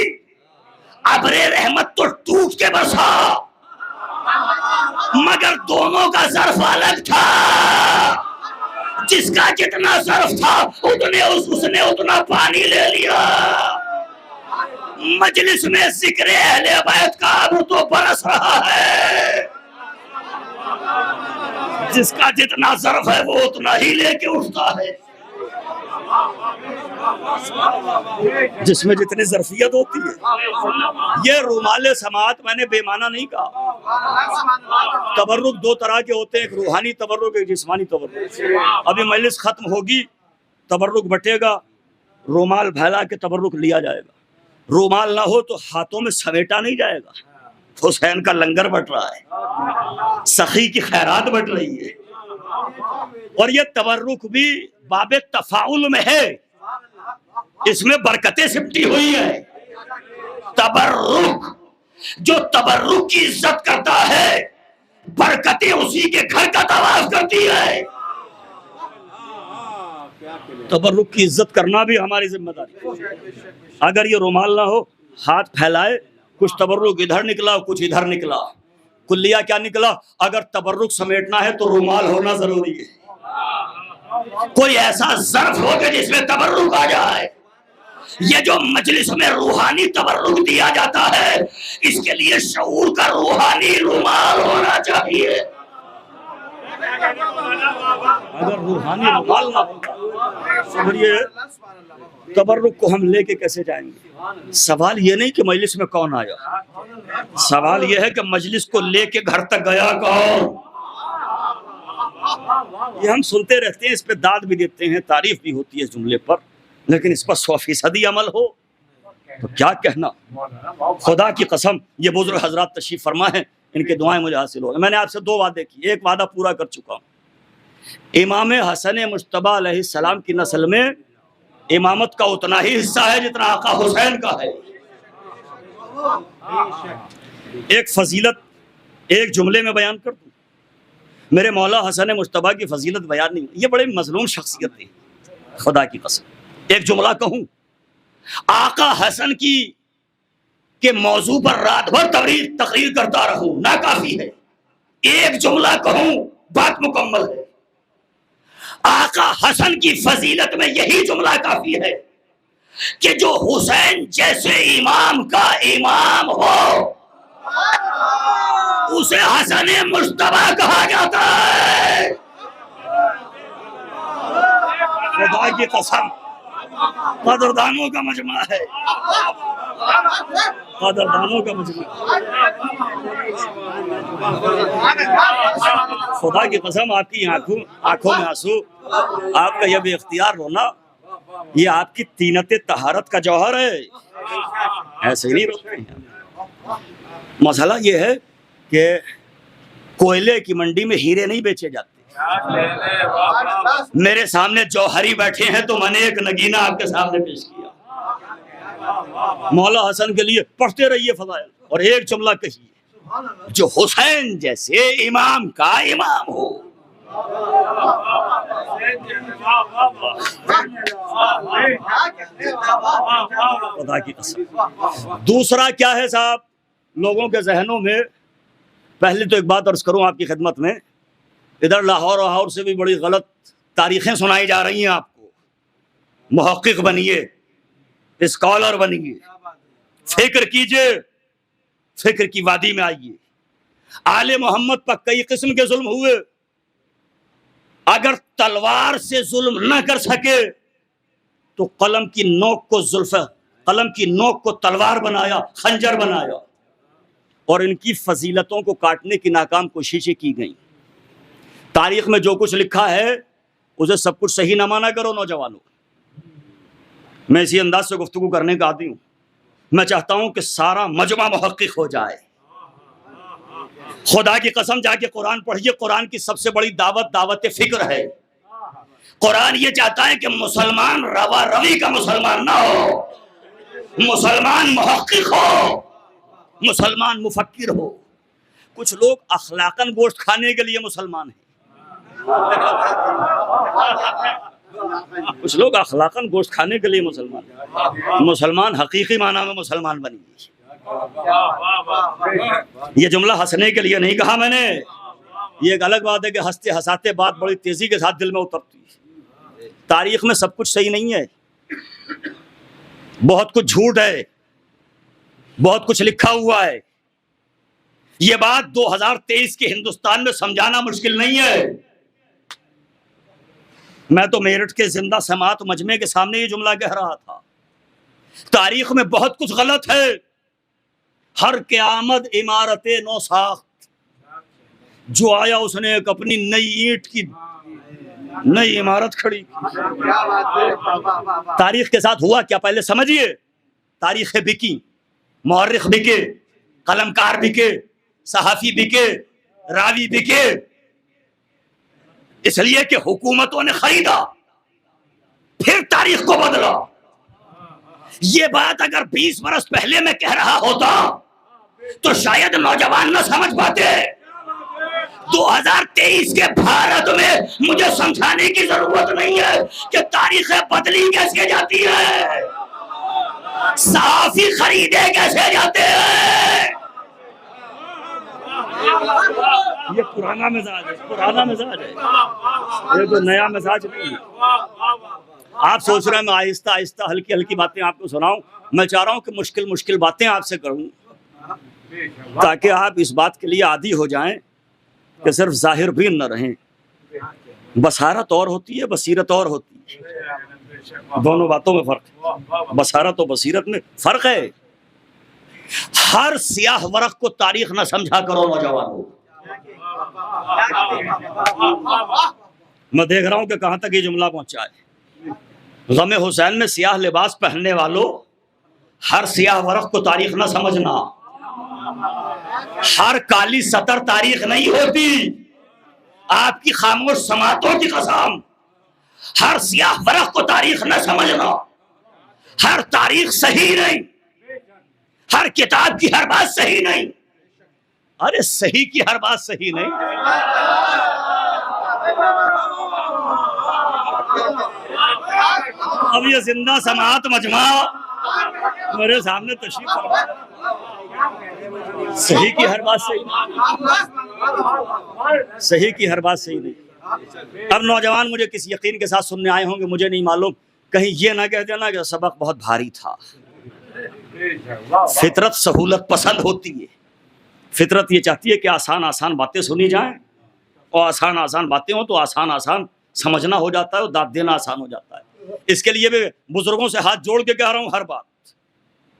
ابر رحمت تو ٹوٹ کے برسا، مگر دونوں کا ظرف الگ تھا، جس کا جتنا ظرف تھا اس نے اتنا پانی لے لیا۔ مجلس میں ذکر اہل بیت کا اب تو برس رہا ہے، جس کا جتنا ظرف ہے وہ اتنا ہی لے کے اٹھتا ہے، جس میں جتنی ظرفیت ہوتی ہے۔ یہ رومال سماعت میں نے بے معنی نہیں کہا۔ تبرک دو طرح کے ہوتے ہیں، ایک روحانی تبرک، ایک جسمانی تبرک۔ ابھی مجلس ختم ہوگی، تبرک بٹے گا، رومال پھیلا کے تبرک لیا جائے گا۔ رومال نہ ہو تو ہاتھوں میں سمیٹا نہیں جائے گا۔ حسین کا لنگر بٹ رہا ہے، سخی کی خیرات بٹ رہی ہے، اور یہ تبرک بھی باب تفاعل میں ہے، اس میں برکتیں سمٹی ہوئی ہیں۔ تبرک، جو تبرک کی عزت کرتا ہے برکتیں اسی کے گھر کا طواف کرتی ہے۔ تبرک کی عزت کرنا بھی ہماری ذمہ داری ہے۔ اگر یہ رومال نہ ہو، ہاتھ پھیلائے، کچھ تبرک ادھر نکلا کچھ ادھر نکلا، کلیہ کیا نکلا؟ اگر تبرک سمیٹنا ہے تو رومال ہونا ضروری ہے، کوئی ایسا ظرف ہو کہ جس میں تبرک آ جائے۔ یہ جو مجلس میں روحانی تبرک دیا جاتا ہے، اس کے لیے شعور کا روحانی رومال ہونا چاہیے۔ اگر روحانی رومال نہ ہو، یہ تبرک کو ہم لے کے کیسے جائیں گے؟ سوال یہ نہیں کہ مجلس میں کون آیا، سوال یہ ہے کہ مجلس کو لے کے گھر تک گیا کون؟ یہ ہم سنتے رہتے ہیں، اس پہ داد بھی دیتے ہیں، تعریف بھی ہوتی ہے اس جملے پر، لیکن اس پر 100% عمل ہو تو کیا کہنا۔ خدا کی قسم یہ بزرگ حضرات تشریف فرما ہیں، ان کے دعائیں مجھے حاصل ہو۔ میں نے آپ سے 2 وعدے کی، ایک وعدہ پورا کر چکا ہوں۔ امام حسن مجتبیٰ علیہ السلام کی نسل میں امامت کا اتنا ہی حصہ ہے جتنا آقا حسین کا ہے۔ ایک فضیلت ایک جملے میں بیان کر دوں، میرے مولا حسن مجتبیٰ کی فضیلت بیان نہیں، یہ بڑے مظلوم شخصیت تھی، خدا کی قسم۔ ایک جملہ کہوں، آقا حسن کی کے موضوع پر رات بھر تقریر کرتا رہوں ناکافی ہے، ایک جملہ کہوں بات مکمل ہے۔ آقا حسن کی فضیلت میں یہی جملہ کافی ہے کہ جو حسین جیسے امام کا امام ہو اسے حسن مجتبیٰ کہا جاتا ہے۔ خدا کی قسم قدردانوں کا مجمع ہے، قدردانوں کا مجمع۔ خدا کی قسم آپ کی آنکھوں میں آنسو، آپ کا یہ بے اختیار رونا، یہ آپ کی طینت طہارت کا جوہر ہے، ایسے ہی نہیں روتے ہیں۔ مسئلہ یہ ہے کہ کوئلے کی منڈی میں ہیرے نہیں بیچے جاتے۔ میرے سامنے جوہری بیٹھے ہیں تو میں نے ایک نگینہ آپ کے سامنے پیش کیا۔ مولا حسن کے لیے پڑھتے رہیے فضائل، اور ایک جملہ کہیے جو حسین جیسے امام کا امام ہو۔ خدا کی قسم۔ دوسرا کیا ہے صاحب، لوگوں کے ذہنوں میں، پہلے تو ایک بات عرض کروں آپ کی خدمت میں، ادھر لاہور سے بھی بڑی غلط تاریخیں سنائی جا رہی ہیں آپ کو محقق بنیے، اسکالر بنیے، فکر کیجئے، فکر کی وادی میں آئیے۔ آل محمد پر کئی قسم کے ظلم ہوئے، اگر تلوار سے ظلم نہ کر سکے تو قلم کی نوک کو تلوار بنایا، خنجر بنایا، اور ان کی فضیلتوں کو کاٹنے کی ناکام کوششیں کی گئیں۔ تاریخ میں جو کچھ لکھا ہے اسے سب کچھ صحیح نہ مانا کرو نوجوانوں۔ میں اسی انداز سے گفتگو کرنے کا عادی ہوں۔ میں چاہتا ہوں کہ سارا مجمع محقق ہو جائے۔ خدا کی قسم جا کے قرآن پڑھیے، قرآن کی سب سے بڑی دعوت فکر ہے۔ قرآن یہ چاہتا ہے کہ مسلمان روا روی کا مسلمان نہ ہو، مسلمان محقق ہو، مسلمان مفکر ہو۔ کچھ لوگ اخلاقاً گوشت کھانے کے لیے مسلمان ہیں، کچھ لوگ اخلاقاً گوشت کھانے کے لیے مسلمان ہیں۔ مسلمان حقیقی معنی میں مسلمان بنیے۔ یہ جملہ ہنسنے کے لیے نہیں کہا میں نے، یہ ایک الگ بات ہے کہ ہنستے ہنساتے بات بڑی تیزی کے ساتھ دل میں اترتی ہے۔ تاریخ میں سب کچھ صحیح نہیں ہے، بہت کچھ جھوٹ ہے، بہت کچھ لکھا ہوا ہے۔ یہ بات 2023 کے ہندوستان میں سمجھانا مشکل نہیں ہے۔ میں تو میرٹھ کے زندہ سماعت مجمع کے سامنے یہ جملہ کہہ رہا تھا۔ تاریخ میں بہت کچھ غلط ہے۔ ہر قیامت عمارت نو ساخت، جو آیا اس نے ایک اپنی نئی اینٹ کی نئی عمارت کھڑی کی۔ تاریخ کے ساتھ ہوا کیا پہلے سمجھیے۔ تاریخ بکی، مورخ بکے، قلمکار بکے، صحافی بکے، راوی بکے، اس لیے کہ حکومتوں نے خریدا، پھر تاریخ کو بدلا۔ یہ بات اگر 20 برس پہلے میں کہہ رہا ہوتا تو شاید نوجوان نہ سمجھ پاتے۔ 2023 کے بھارت میں مجھے سمجھانے کی ضرورت نہیں ہے کہ تاریخیں بدلی کیسے جاتی ہے، صحافی خریدے کیسے جاتے ہیں۔ یہ پرانا مزاج ہے، پرانا مزاج ہے، یہ تو نیا مزاج نہیں ہے۔ آپ سوچ رہے ہیں میں آہستہ آہستہ ہلکی ہلکی باتیں آپ کو سناؤں، میں چاہ رہا ہوں کہ مشکل باتیں آپ سے کروں تاکہ آپ اس بات کے لیے عادی ہو جائیں کہ صرف ظاہر بھی نہ رہیں۔ بصارت اور ہوتی ہے، بصیرت اور ہوتی ہے، دونوں باتوں میں فرق ہے۔ بصارت و بصیرت میں فرق ہے۔ ہر سیاہ ورق کو تاریخ نہ سمجھا کرو نوجوانوں۔ میں دیکھ رہا ہوں کہ کہاں تک یہ جملہ پہنچا ہے۔ غم حسین میں سیاہ لباس پہننے والوں، ہر سیاہ ورق کو تاریخ نہ سمجھنا۔ ہر کالی سطر تاریخ نہیں ہوتی، آپ کی خاموش سماعتوں کی قسم۔ ہر سیاہ ورق کو تاریخ نہ سمجھنا۔ ہر تاریخ صحیح نہیں، ہر کتاب کی ہر بات صحیح نہیں۔ ارے صحیح کی ہر بات صحیح نہیں۔ اب یہ زندہ سماعت مجمع میرے سامنے تشریف فرما، صحیح کی ہر بات صحیح نہیں، صحیح کی ہر بات صحیح نہیں۔ اب نوجوان مجھے کس یقین کے ساتھ سننے آئے ہوں گے مجھے نہیں معلوم، کہیں یہ نہ کہہ دینا کہ سبق بہت بھاری تھا۔ فطرت سہولت پسند ہوتی ہے، فطرت یہ چاہتی ہے کہ آسان آسان باتیں سنی جائیں، اور آسان آسان باتیں ہوں تو آسان آسان سمجھنا ہو جاتا ہے اور داد دینا آسان ہو جاتا ہے۔ اس کے لیے بھی بزرگوں سے ہاتھ جوڑ کے کہہ رہا ہوں ہر بات،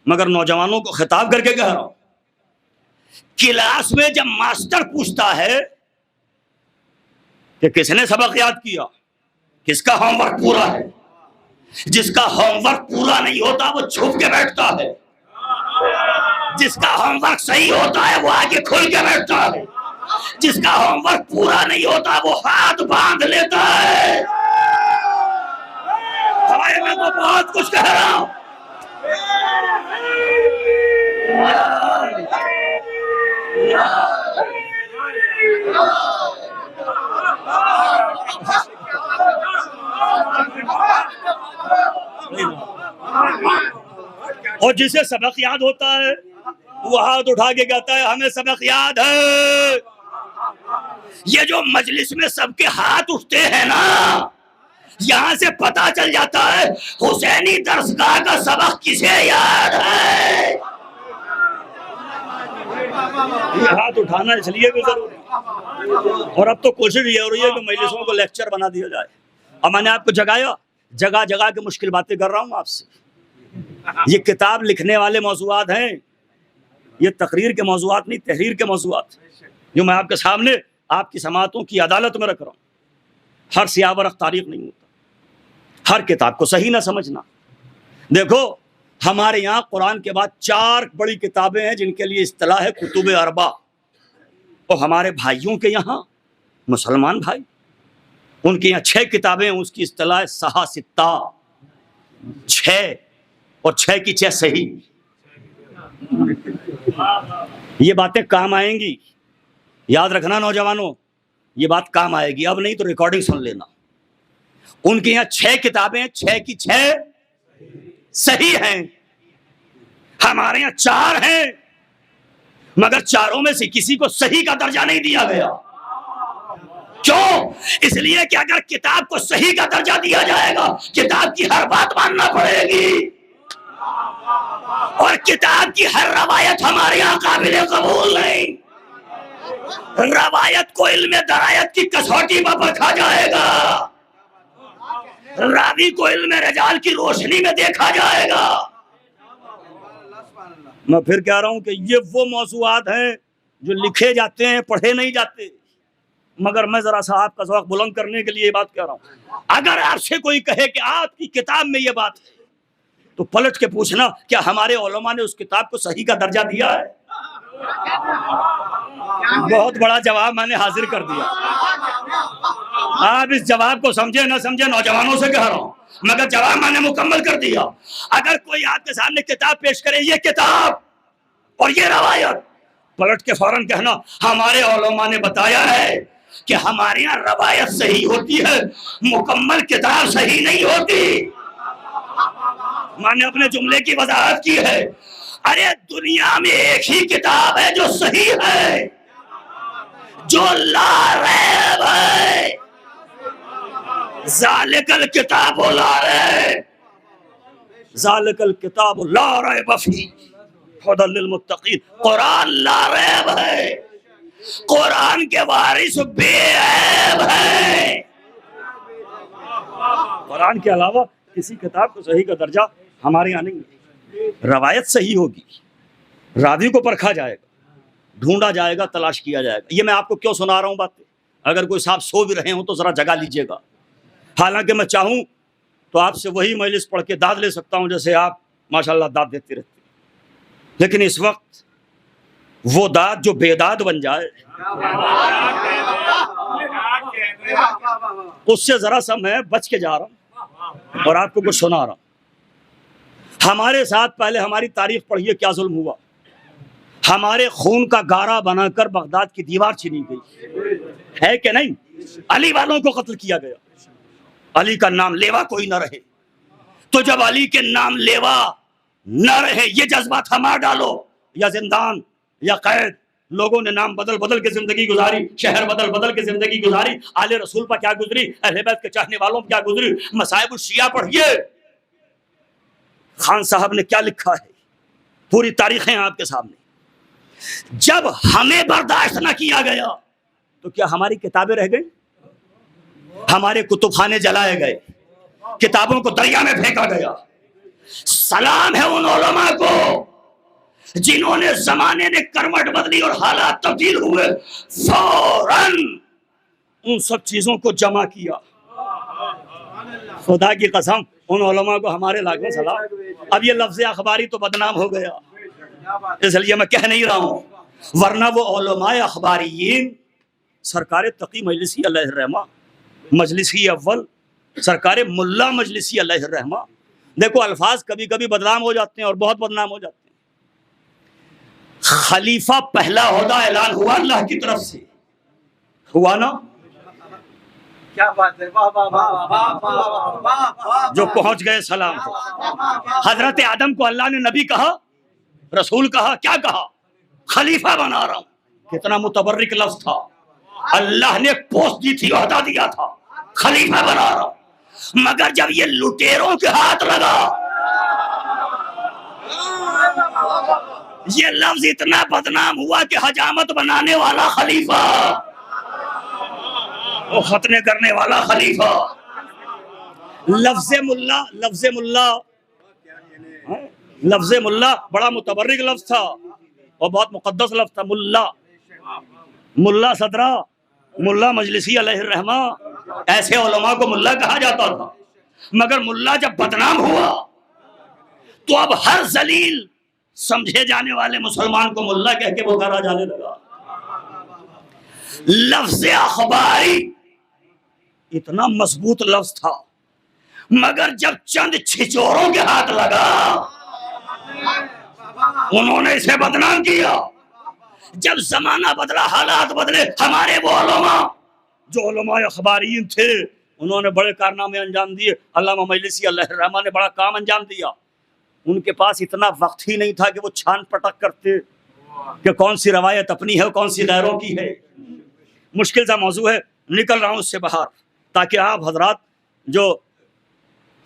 مگر نوجوانوں کو خطاب کر کے کہہ رہا ہوں۔ کلاس میں جب ماسٹر پوچھتا ہے کہ کس نے سبق یاد کیا، کس کا ہوم ورک پورا ہے، جس کا ہوم ورک پورا نہیں ہوتا وہ چھپ کے بیٹھتا ہے، جس کا ہوم ورک صحیح ہوتا ہے وہ آگے کھل کے بیٹھتا ہے، جس کا ہوم ورک پورا نہیں ہوتا وہ ہاتھ باندھ لیتا ہے۔ میں تو بہت کچھ کہہ رہا ہوں۔ اور جسے سبق یاد ہوتا ہے وہ ہاتھ اٹھا کے کہتا ہے ہمیں سبق یاد ہے۔ یہ جو مجلس میں سب کے ہاتھ اٹھتے ہیں نا، یہاں سے پتا چل جاتا ہے حسینی درسگاہ کا سبق کسے یاد ہے. یہ ہاتھ اٹھانا اس لیے بھی ضروری ہے. اور اب تو کوشش یہ ہو رہی ہے کہ مجلسوں کو لیکچر بنا دیا جائے. اب میں نے آپ کو جگایا، جگہ جگہ کے مشکل باتیں کر رہا ہوں آپ سے. یہ کتاب لکھنے والے موضوعات ہیں، یہ تقریر کے موضوعات نہیں، تحریر کے موضوعات جو میں آپ کے سامنے آپ کی سماعتوں کی عدالت میں رکھ رہا ہوں. ہر سیاہ ورق تاریخ نہیں ہوتا، ہر کتاب کو صحیح نہ سمجھنا. دیکھو ہمارے یہاں قرآن کے بعد 4 بڑی کتابیں ہیں جن کے لیے اصطلاح ہے کتب اربع، اور ہمارے بھائیوں کے یہاں مسلمان بھائی ان کے یہاں 6 کتابیں ہیں، اس کی اصطلاح ہے صحاح ستہ، 6 اور 6 کی 6 صحیح. یہ باتیں کام آئیں گی، یاد رکھنا نوجوانوں، یہ بات کام آئے گی. اب نہیں تو ریکارڈنگ سن لینا. ان کے یہاں 6 کتابیں، 6 کی 6 صحیح ہیں. ہمارے یہاں 4 ہیں، مگر 4 میں سے کسی کو صحیح کا درجہ نہیں دیا گیا. کیوں؟ اس لیے کہ اگر کتاب کو صحیح کا درجہ دیا جائے گا کتاب کی ہر بات ماننا پڑے گی، اور کتاب کی ہر روایت ہمارے یہاں قابل قبول نہیں. روایت کو علم درایت کی کسوٹی پر پرکھا جائے گا، راوی کو علم رجال کی روشنی میں دیکھا جائے گا. میں پھر کہہ رہا ہوں کہ یہ وہ موضوعات ہیں جو لکھے جاتے ہیں، پڑھے نہیں جاتے. مگر میں ذرا سا آپ کا ذوق بلند کرنے کے لیے یہ بات کہہ رہا ہوں. اگر آپ سے کوئی کہے کہ آپ کی کتاب میں یہ بات ہے تو پلٹ کے پوچھنا کیا ہمارے علماء نے اس کتاب کو صحیح کا درجہ دیا ہے؟ بہت بڑا جواب میں نے حاضر کر دیا. آپ اس جواب کو سمجھے نہ سمجھے، نوجوانوں سے کہہ رہا ہوں، مگر جواب میں نے مکمل کر دیا. اگر کوئی آپ کے سامنے کتاب پیش کرے، یہ کتاب اور یہ روایت، پلٹ کے فوراً کہنا ہمارے علماء نے بتایا ہے کہ ہمارے یہاں روایت صحیح ہوتی ہے، مکمل کتاب صحیح نہیں ہوتی. میں نے اپنے جملے کی وضاحت کی ہے. ارے دنیا میں ایک ہی کتاب ہے جو صحیح ہے، جو لا ریب ہے. ذالک الکتاب لا ریب، ذالک الکتاب لا ریب فیہ ھدی للمتقین. قرآن لا ریب ہے، قرآن کے وارث بے عیب ہے. قرآن کے علاوہ کسی کتاب کو صحیح کا درجہ ہمارے یہاں نہیں ہے. روایت صحیح ہوگی، راوی کو پرکھا جائے گا، ڈھونڈا جائے گا، تلاش کیا جائے گا. یہ میں آپ کو کیوں سنا رہا ہوں باتیں؟ اگر کوئی صاحب سو بھی رہے ہوں تو ذرا جگا لیجئے گا. حالانکہ میں چاہوں تو آپ سے وہی مجلس پڑھ کے داد لے سکتا ہوں جیسے آپ ماشاءاللہ داد دیتے رہتے ہیں، لیکن اس وقت وہ داد جو بے داد بن جائے اس سے ذرا سا میں بچ کے جا رہا ہوں اور آپ کو کچھ سنا رہا ہوں. ہمارے ساتھ پہلے ہماری تاریخ پڑھیے کیا ظلم ہوا. ہمارے خون کا گارا بنا کر بغداد کی دیوار چھینی گئی ہے کہ نہیں؟ علی والوں کو قتل کیا گیا، علی کا نام لیوا کوئی نہ رہے. تو جب علی کے نام لیوا نہ رہے، یہ جذبہ تھما ڈالو یا زندان یا قید. لوگوں نے نام بدل بدل کے زندگی گزاری، شہر بدل بدل کے زندگی گزاری. آل رسول پر کیا گزری، اہل بیت کے چاہنے والوں پر کیا گزری. مصائب الشیعہ پڑھیے، خان صاحب نے کیا لکھا ہے، پوری تاریخیں آپ کے سامنے. جب ہمیں برداشت نہ کیا گیا تو کیا ہماری کتابیں رہ گئی؟ ہمارے کتب خانے جلائے گئے، کتابوں کو دریا میں پھینکا گیا. سلام ہے ان علماء کو جنہوں نے زمانے نے کروٹ بدلی اور حالات تبدیل ہوئے فوراً ان سب چیزوں کو جمع کیا. خدا کی قسم ان علماء کو ہمارے لاکھوں سلام. اب یہ لفظ اخباری تو بدنام ہو گیا، اس لیے میں کہہ نہیں رہا ہوں، ورنہ وہ علماء اخباریین سرکار تقی مجلسی علیہ الرحمہ، مجلسی اول سرکار ملا مجلسی علیہ الرحمہ. دیکھو الفاظ کبھی کبھی بدنام ہو جاتے ہیں اور بہت بدنام ہو جاتے ہیں. خلیفہ پہلا عہدہ اعلان ہوا اللہ کی طرف سے، ہوا نا؟ کیا بات ہے، جو پہنچ گئے سلام. حضرت آدم کو اللہ نے نبی کہا، رسول کہا، کیا کہا؟ خلیفہ بنا رہا ہوں. کتنا متبرک لفظ تھا. اللہ نے پوسٹ دی تھی، عہدہ دیا تھا، خلیفہ بنا رہا ہوں. مگر جب یہ لٹیروں کے ہاتھ لگا، یہ لفظ اتنا بدنام ہوا کہ حجامت بنانے والا خلیفہ، وہ ختنے کرنے والا خلیفہ، لفظ ملا، لفظ ملا، لفظ ملا بڑا متبرک لفظ تھا اور بہت مقدس لفظ تھا. ملا، ملا صدرہ، ملا مجلسی علیہ الرحمہ، ایسے علماء کو ملا کہا جاتا تھا. مگر ملا جب بدنام ہوا تو اب ہر ذلیل سمجھے جانے والے مسلمان کو ملا کہہ کے پکارا جانے لگا. لفظ اخباری اتنا مضبوط لفظ تھا، مگر جب چند چھچوروں کے ہاتھ لگا انہوں نے اسے بدنام کیا. جب زمانہ بدلا، حالات بدلے، ہمارے وہ علماء جو علماء اخبارین تھے انہوں نے بڑے کارنامے انجام دیے. علامہ مجلسی علیہ الرحمہ نے بڑا کام انجام دیا. ان کے پاس اتنا وقت ہی نہیں تھا کہ وہ چھان پٹک کرتے کہ کون سی روایت اپنی ہے اور کون سی غیروں کی ہے. مشکل سا موضوع ہے، نکل رہا ہوں اس سے باہر تاکہ آپ حضرات جو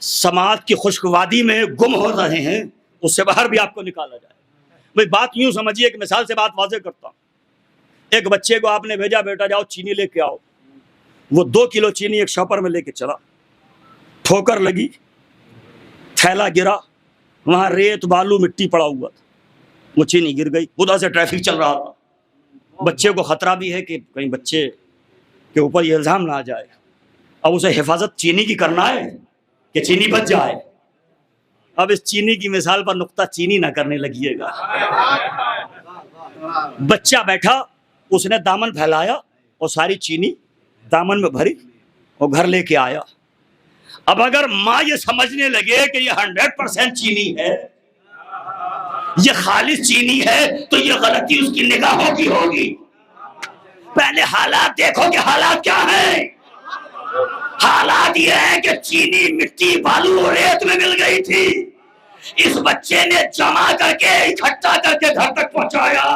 سماعت کی خشک وادی میں گم ہو رہے ہیں اس سے باہر بھی آپ کو نکالا جائے. بھئی بات یوں سمجھیے کہ مثال سے بات واضح کرتا ہوں. ایک بچے کو آپ نے بھیجا، بیٹا جاؤ چینی لے کے آؤ. وہ 2 کلو چینی ایک شاپر میں لے کے چلا، ٹھوکر لگی، تھیلا گرا، وہاں ریت بالو مٹی پڑا ہوا تھا، وہ چینی گر گئی. ادھر سے ٹریفک چل رہا تھا، بچے کو خطرہ بھی ہے کہ کہیں بچے کے اوپر یہ الزام نہ آ جائے. اب اسے حفاظت چینی کی کرنا ہے کہ چینی بچ جائے. اب اس چینی کی مثال پر نقطہ چینی نہ کرنے لگیے گا. بچہ بیٹھا، اس نے دامن پھیلایا اور ساری چینی دامن میں بھری اور گھر لے کے آیا. اب اگر ماں یہ سمجھنے لگے کہ یہ 100% چینی ہے، یہ خالص چینی ہے، تو یہ غلطی اس کی نگاہوں کی ہوگی. پہلے حالات دیکھو کہ حالات کیا ہیں. حالات یہ ہے کہ چینی مٹی بالو اور ریت میں مل گئی تھی. اس بچے نے جمع کر کے اکٹھا کر کے گھر تک پہنچایا.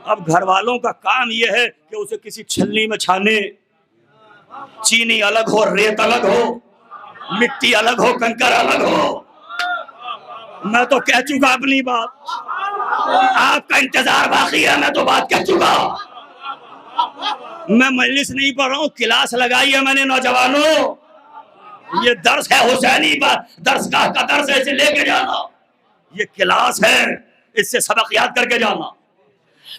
اب گھر والوں کا کام یہ ہے کہ اسے کسی چھلنی میں چھانے، چینی الگ ہو، ریت الگ ہو، مٹی الگ ہو، کنکر الگ ہو. میں تو کہہ چکا اپنی بات، آپ کا انتظار باقی ہے. میں تو بات کہہ چکا. میں مجلس نہیں پڑھ رہا ہوں، کلاس لگائی ہے میں نے. نوجوانوں، یہ درس ہے حسینی پر، درس گاہ کا درس ہے، اسے لے کے جانا. یہ کلاس ہے، اس سے سبق یاد کر کے جانا.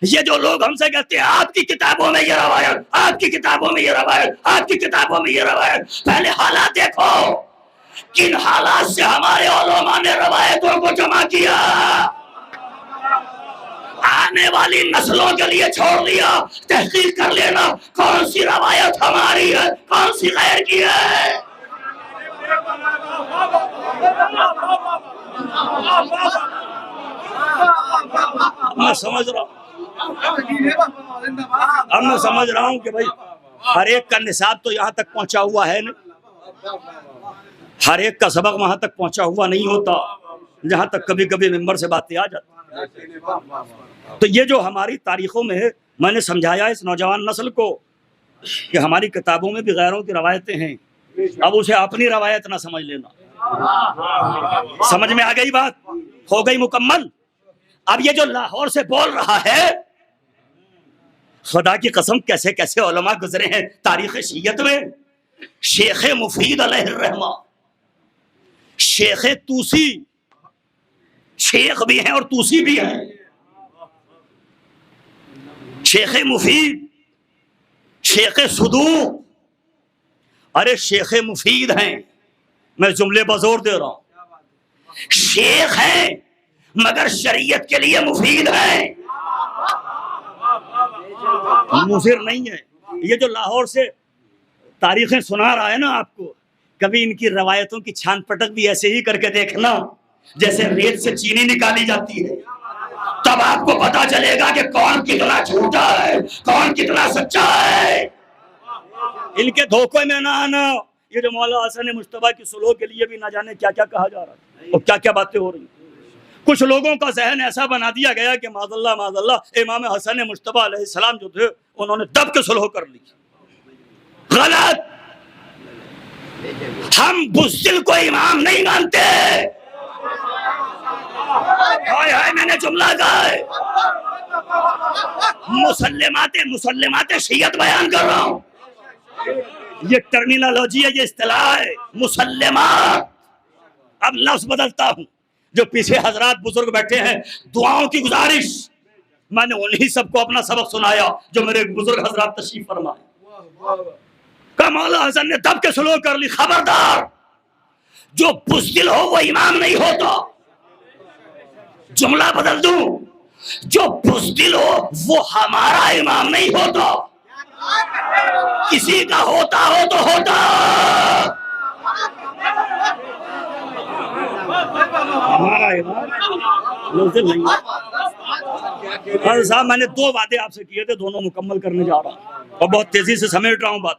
یہ جو لوگ ہم سے کہتے ہیں آپ کی کتابوں میں یہ روایت، آپ کی کتابوں میں یہ روایت، آپ کی کتابوں میں یہ روایت، پہلے حالات دیکھو کن حالات سے ہمارے علماء نے روایتوں کو جمع کیا. آنے والی نسلوں کے لیے چھوڑ دیا. تحقیق کر لینا کون سی روایت ہماری ہے، کون سی غیر کی ہے. میں سمجھ رہا ہوں، اب میں سمجھ رہا ہوں کہ بھائی ہر ایک کا نصاب تو یہاں تک پہنچا ہوا ہے نہیں، ہر ایک کا سبق وہاں تک پہنچا ہوا نہیں ہوتا جہاں تک کبھی کبھی ممبر سے باتیں آ جاتی. تو یہ جو ہماری تاریخوں میں ہے، میں نے سمجھایا اس نوجوان نسل کو کہ ہماری کتابوں میں بھی غیروں کی روایتیں ہیں. اب اسے اپنی روایت نہ سمجھ لینا. سمجھ میں آ گئی بات؟ ہو گئی مکمل. اب یہ جو لاہور سے بول رہا ہے، خدا کی قسم کیسے کیسے علماء گزرے ہیں تاریخ شیعت میں. شیخ مفید علیہ الرحمہ، شیخ توسی، شیخ بھی ہیں اور توسی بھی ہیں. شیخ مفید، شیخ صدوق. ارے شیخ مفید ہیں، میں جملے بزور دے رہا ہوں. شیخ ہیں مگر شریعت کے لیے مفید ہیں، مضر نہیں ہے. یہ جو لاہور سے تاریخیں سنا رہا ہے نا آپ کو، کبھی ان کی روایتوں کی چھان پٹک بھی ایسے ہی کر کے دیکھنا جیسے ریت سے چینی نکالی جاتی ہے. تب آپ کو پتا چلے گا کہ کون کتنا جھوٹا ہے، کون کتنا سچا ہے. ان کے دھوکے میں نہ آنا. یہ جو مولا حسن مجتبیٰ کی صلح کے لیے بھی نہ جانے کیا کیا کہا جا رہا ہے اور کیا کیا باتیں ہو رہی ہیں. کچھ لوگوں کا ذہن ایسا بنا دیا گیا کہ معاذ اللہ امام حسن مجتبیٰ علیہ السلام جو تھے انہوں نے دب کے صلح کر لی. غلط. ہم بزدل کو امام نہیں مانتے. ہائے ہائے میں نے جملہ کہا ہے. مسلمات شیعت بیان کر رہا ہوں. یہ ٹرمینالوجی ہے, یہ اصطلاح ہے مسلمات. اب لفظ بدلتا ہوں. جو پیچھے حضرات بزرگ بیٹھے ہیں, دعاؤں کی گزارش, میں نے انہی سب کو اپنا سبق سنایا جو میرے بزرگ حضرات تشریف فرمائے. کہ مولا حسن نے دب کے سلوک کر لی, خبردار جو بزدل ہو وہ امام نہیں ہوتا. جملہ بدل دوں, جو بزدل ہو وہ ہمارا امام نہیں ہوتا. کسی کا ہوتا ہو تو ہوتا, ہمارا امام بزدل نہیں. حضرت صاحب میں نے 2 وعدے آپ سے کیے تھے, دونوں مکمل کرنے جا رہا ہوں اور بہت تیزی سے سمیٹ رہا ہوں بات.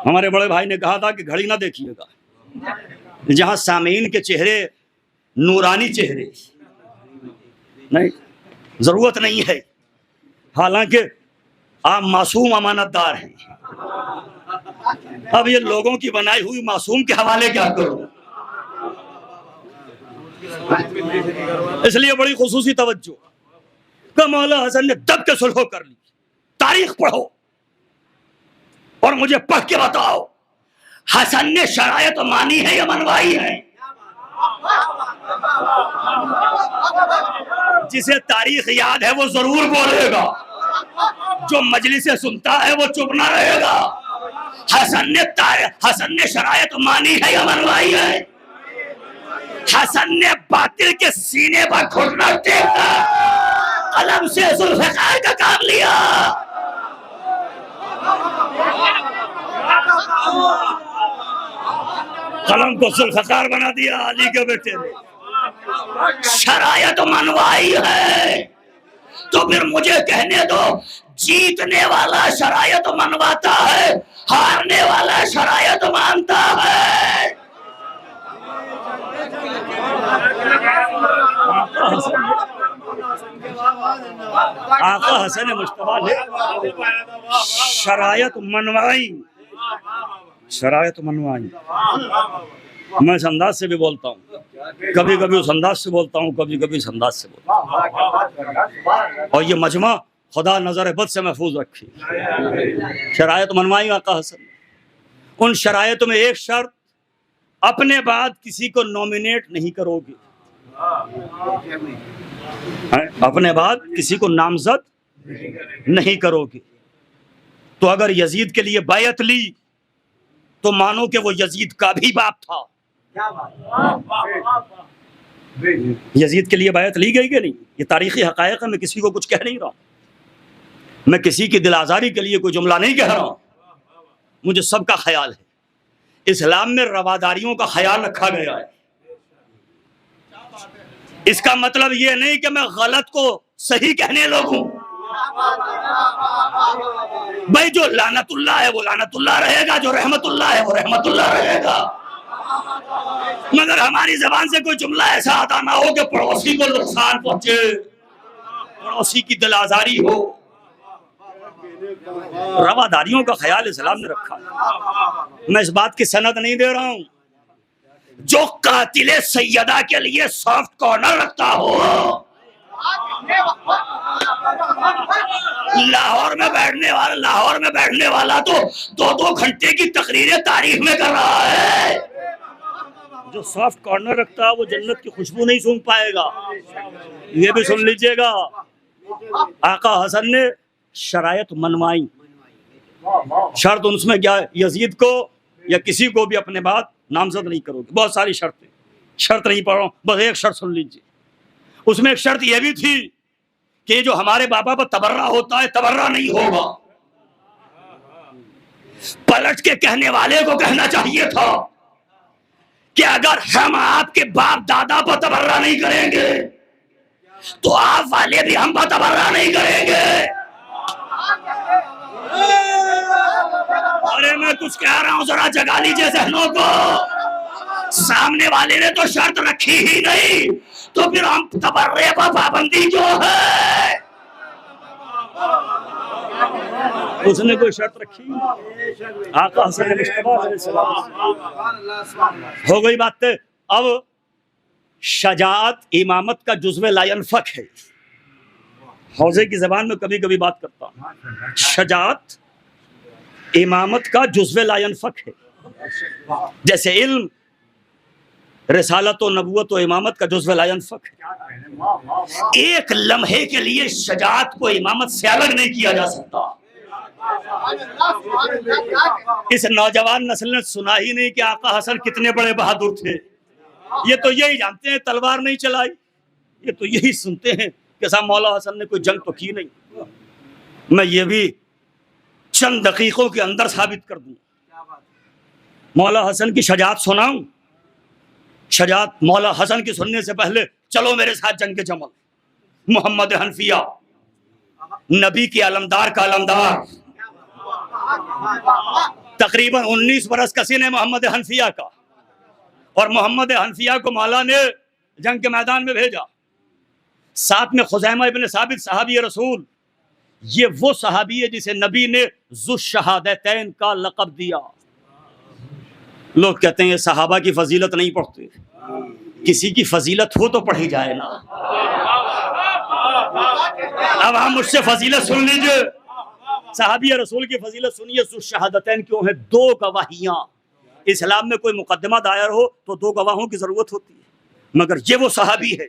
ہمارے بڑے بھائی نے کہا تھا کہ گھڑی نہ دیکھیے گا. جہاں سامعین کے چہرے نورانی چہرے, نہیں ضرورت نہیں ہے, حالانکہ آپ معصوم امانت دار ہیں. اب یہ لوگوں کی بنائی ہوئی معصوم کے حوالے کیا کروں. اس لیے بڑی خصوصی توجہ کہ مولا حسن نے دب کے سلح کر لی. تاریخ پڑھو اور مجھے پڑھ کے بتاؤ حسن نے شرائط مانی ہے یا منوائی ہے. جسے تاریخ یاد ہے وہ ضرور بولے گا, جو مجلس سے سنتا ہے وہ چپ نہ رہے گا. حسن نے شرائط مانی ہے یا منوائی ہے. حسن نے باطل کے سینے پر گھٹنا ٹیکا, قلم سے ذوالفقار کا کام لیا. قلم کو ذوالفقار بنا دیا علی کے بیٹے نے. شرائط منوائی ہے تو پھر مجھے کہنے دو, جیتنے والا شرائط منواتا ہے, ہارنے والا شرائط مانتا ہے. آقا حسن مصطفیٰ نے شرائط منوائی. شرائط منوائی. میں اس انداز سے بھی بولتا ہوں, کبھی کبھی اس انداز سے بولتا ہوں, کبھی کبھی اس انداز سے بولتا ہوں, اور یہ مجمع خدا نظر بد سے محفوظ رکھی. شرائط منوائی آقا حسن. ان شرائط میں ایک شرط, اپنے بعد کسی کو نومینیٹ نہیں کرو گے. اپنے بعد کسی کو نامزد نہیں کرو گے. تو اگر یزید کے لیے بیعت لی تو مانو کہ وہ یزید کا بھی باپ تھا. یزید کے لیے بیعت لی گئی کہ نہیں, یہ تاریخی حقائق ہے. میں کسی کو کچھ کہہ نہیں رہا, میں کسی کی دل آزاری کے لیے کوئی جملہ نہیں کہہ رہا ہوں. مجھے سب کا خیال ہے. اسلام میں رواداریوں کا خیال رکھا گیا ہے. اس کا مطلب یہ نہیں کہ میں غلط کو صحیح کہنے لگوں. بھائی جو لعنت اللہ ہے وہ لعنت اللہ رہے گا, جو رحمت اللہ ہے وہ رحمت اللہ رہے گا. مگر ہماری زبان سے کوئی جملہ ایسا ادا نہ ہو کہ پڑوسی کو نقصان پہنچے, پڑوسی کی دل آزاری ہو. رواداریوں کا خیال اسلام نے رکھا. میں اس بات کی سند نہیں دے رہا ہوں. جو قاتل سیدہ کے لیے سافٹ کارنر رکھتا ہو, لاہور میں بیٹھنے والا تو 2 گھنٹے کی تقریریں تاریخ میں کر رہا ہے. جو سافٹ کارنر رکھتا ہے وہ جنت کی خوشبو نہیں سونگھ پائے گا. یہ بھی سن لیجئے گا, آقا حسن نے شرائط منوائی. شرط اس میں کیا ہے, یزید کو یا کسی کو بھی اپنے بعد نامزد نہیں کرو گے. بہت ساری شرطیں, شرط نہیں پڑھ رہا ہوں, بس ایک شرط سن لیجیے. اس میں ایک شرط یہ بھی تھی کہ جو ہمارے بابا پر تبرہ ہوتا ہے تبرہ نہیں ہوگا. پلٹ کے کہنے والے کو کہنا چاہیے تھا کہ اگر ہم آپ کے باپ دادا پر تبرہ نہیں کریں گے تو آپ والے بھی ہم پر تبرہ نہیں کریں گے. ارے میں کچھ کہہ رہا ہوں, ذرا جگا لیجیے ذہنوں کو. سامنے والے نے تو شرط رکھی ہی نہیں, تو پھر ہم تبرے پر پابندی جو ہے. اس نے کوئی شرط رکھی؟ آقا حسن مصطفیٰ علیہ السلام ہو گئی بات ہے۔ اب شجاعت امامت کا جزو لا ينفک ہے، حوزے کی زبان میں کبھی کبھی بات کرتا ہوں۔ شجاعت امامت کا جزو لا ينفک ہے، جیسے علم رسالت و نبوت و امامت کا جزو لا ينفک ہے۔ ایک لمحے کے لیے شجاعت کو امامت سے الگ نہیں کیا جا سکتا۔ اس نوجوان نسل نے سنا ہی نہیں کہ آقا حسن کتنے بڑے بہادر تھے، یہ تو یہی جانتے ہیں تلوار نہیں چلائی، یہ تو یہی سنتے ہیں کہ صاحب مولا حسن نے کوئی جنگ تو کی نہیں۔ میں یہ بھی چند دقیقوں کے اندر ثابت کر دوں۔ مولا حسن کی شجاعت سناؤں؟ شجاعت مولا حسن کی سننے سے پہلے چلو میرے ساتھ جنگ جمل۔ محمد حنفیہ نبی کے علمدار کا علمدار، تقریباً 19 برس کا سن ہے محمد حنفیہ کا، اور محمد حنفیہ کو مولا نے جنگ کے میدان میں بھیجا۔ ساتھ میں خزیمہ ابن ثابت صحابی رسول، یہ وہ صحابی ہے جسے نبی نے ذو الشہادتین کا لقب دیا۔ لوگ کہتے ہیں یہ صحابہ کی فضیلت نہیں پڑھتے، کسی کی فضیلت ہو تو پڑھی جائے نا۔ اب ہم مجھ سے فضیلت سن لیجئے، صحابی رسول کی فضیلت سنیے۔ ذو الشہادتین کیوں ہے؟ 2 گواہیاں۔ اسلام میں کوئی مقدمہ دائر ہو تو 2 گواہوں کی ضرورت ہوتی ہے، مگر یہ وہ صحابی ہے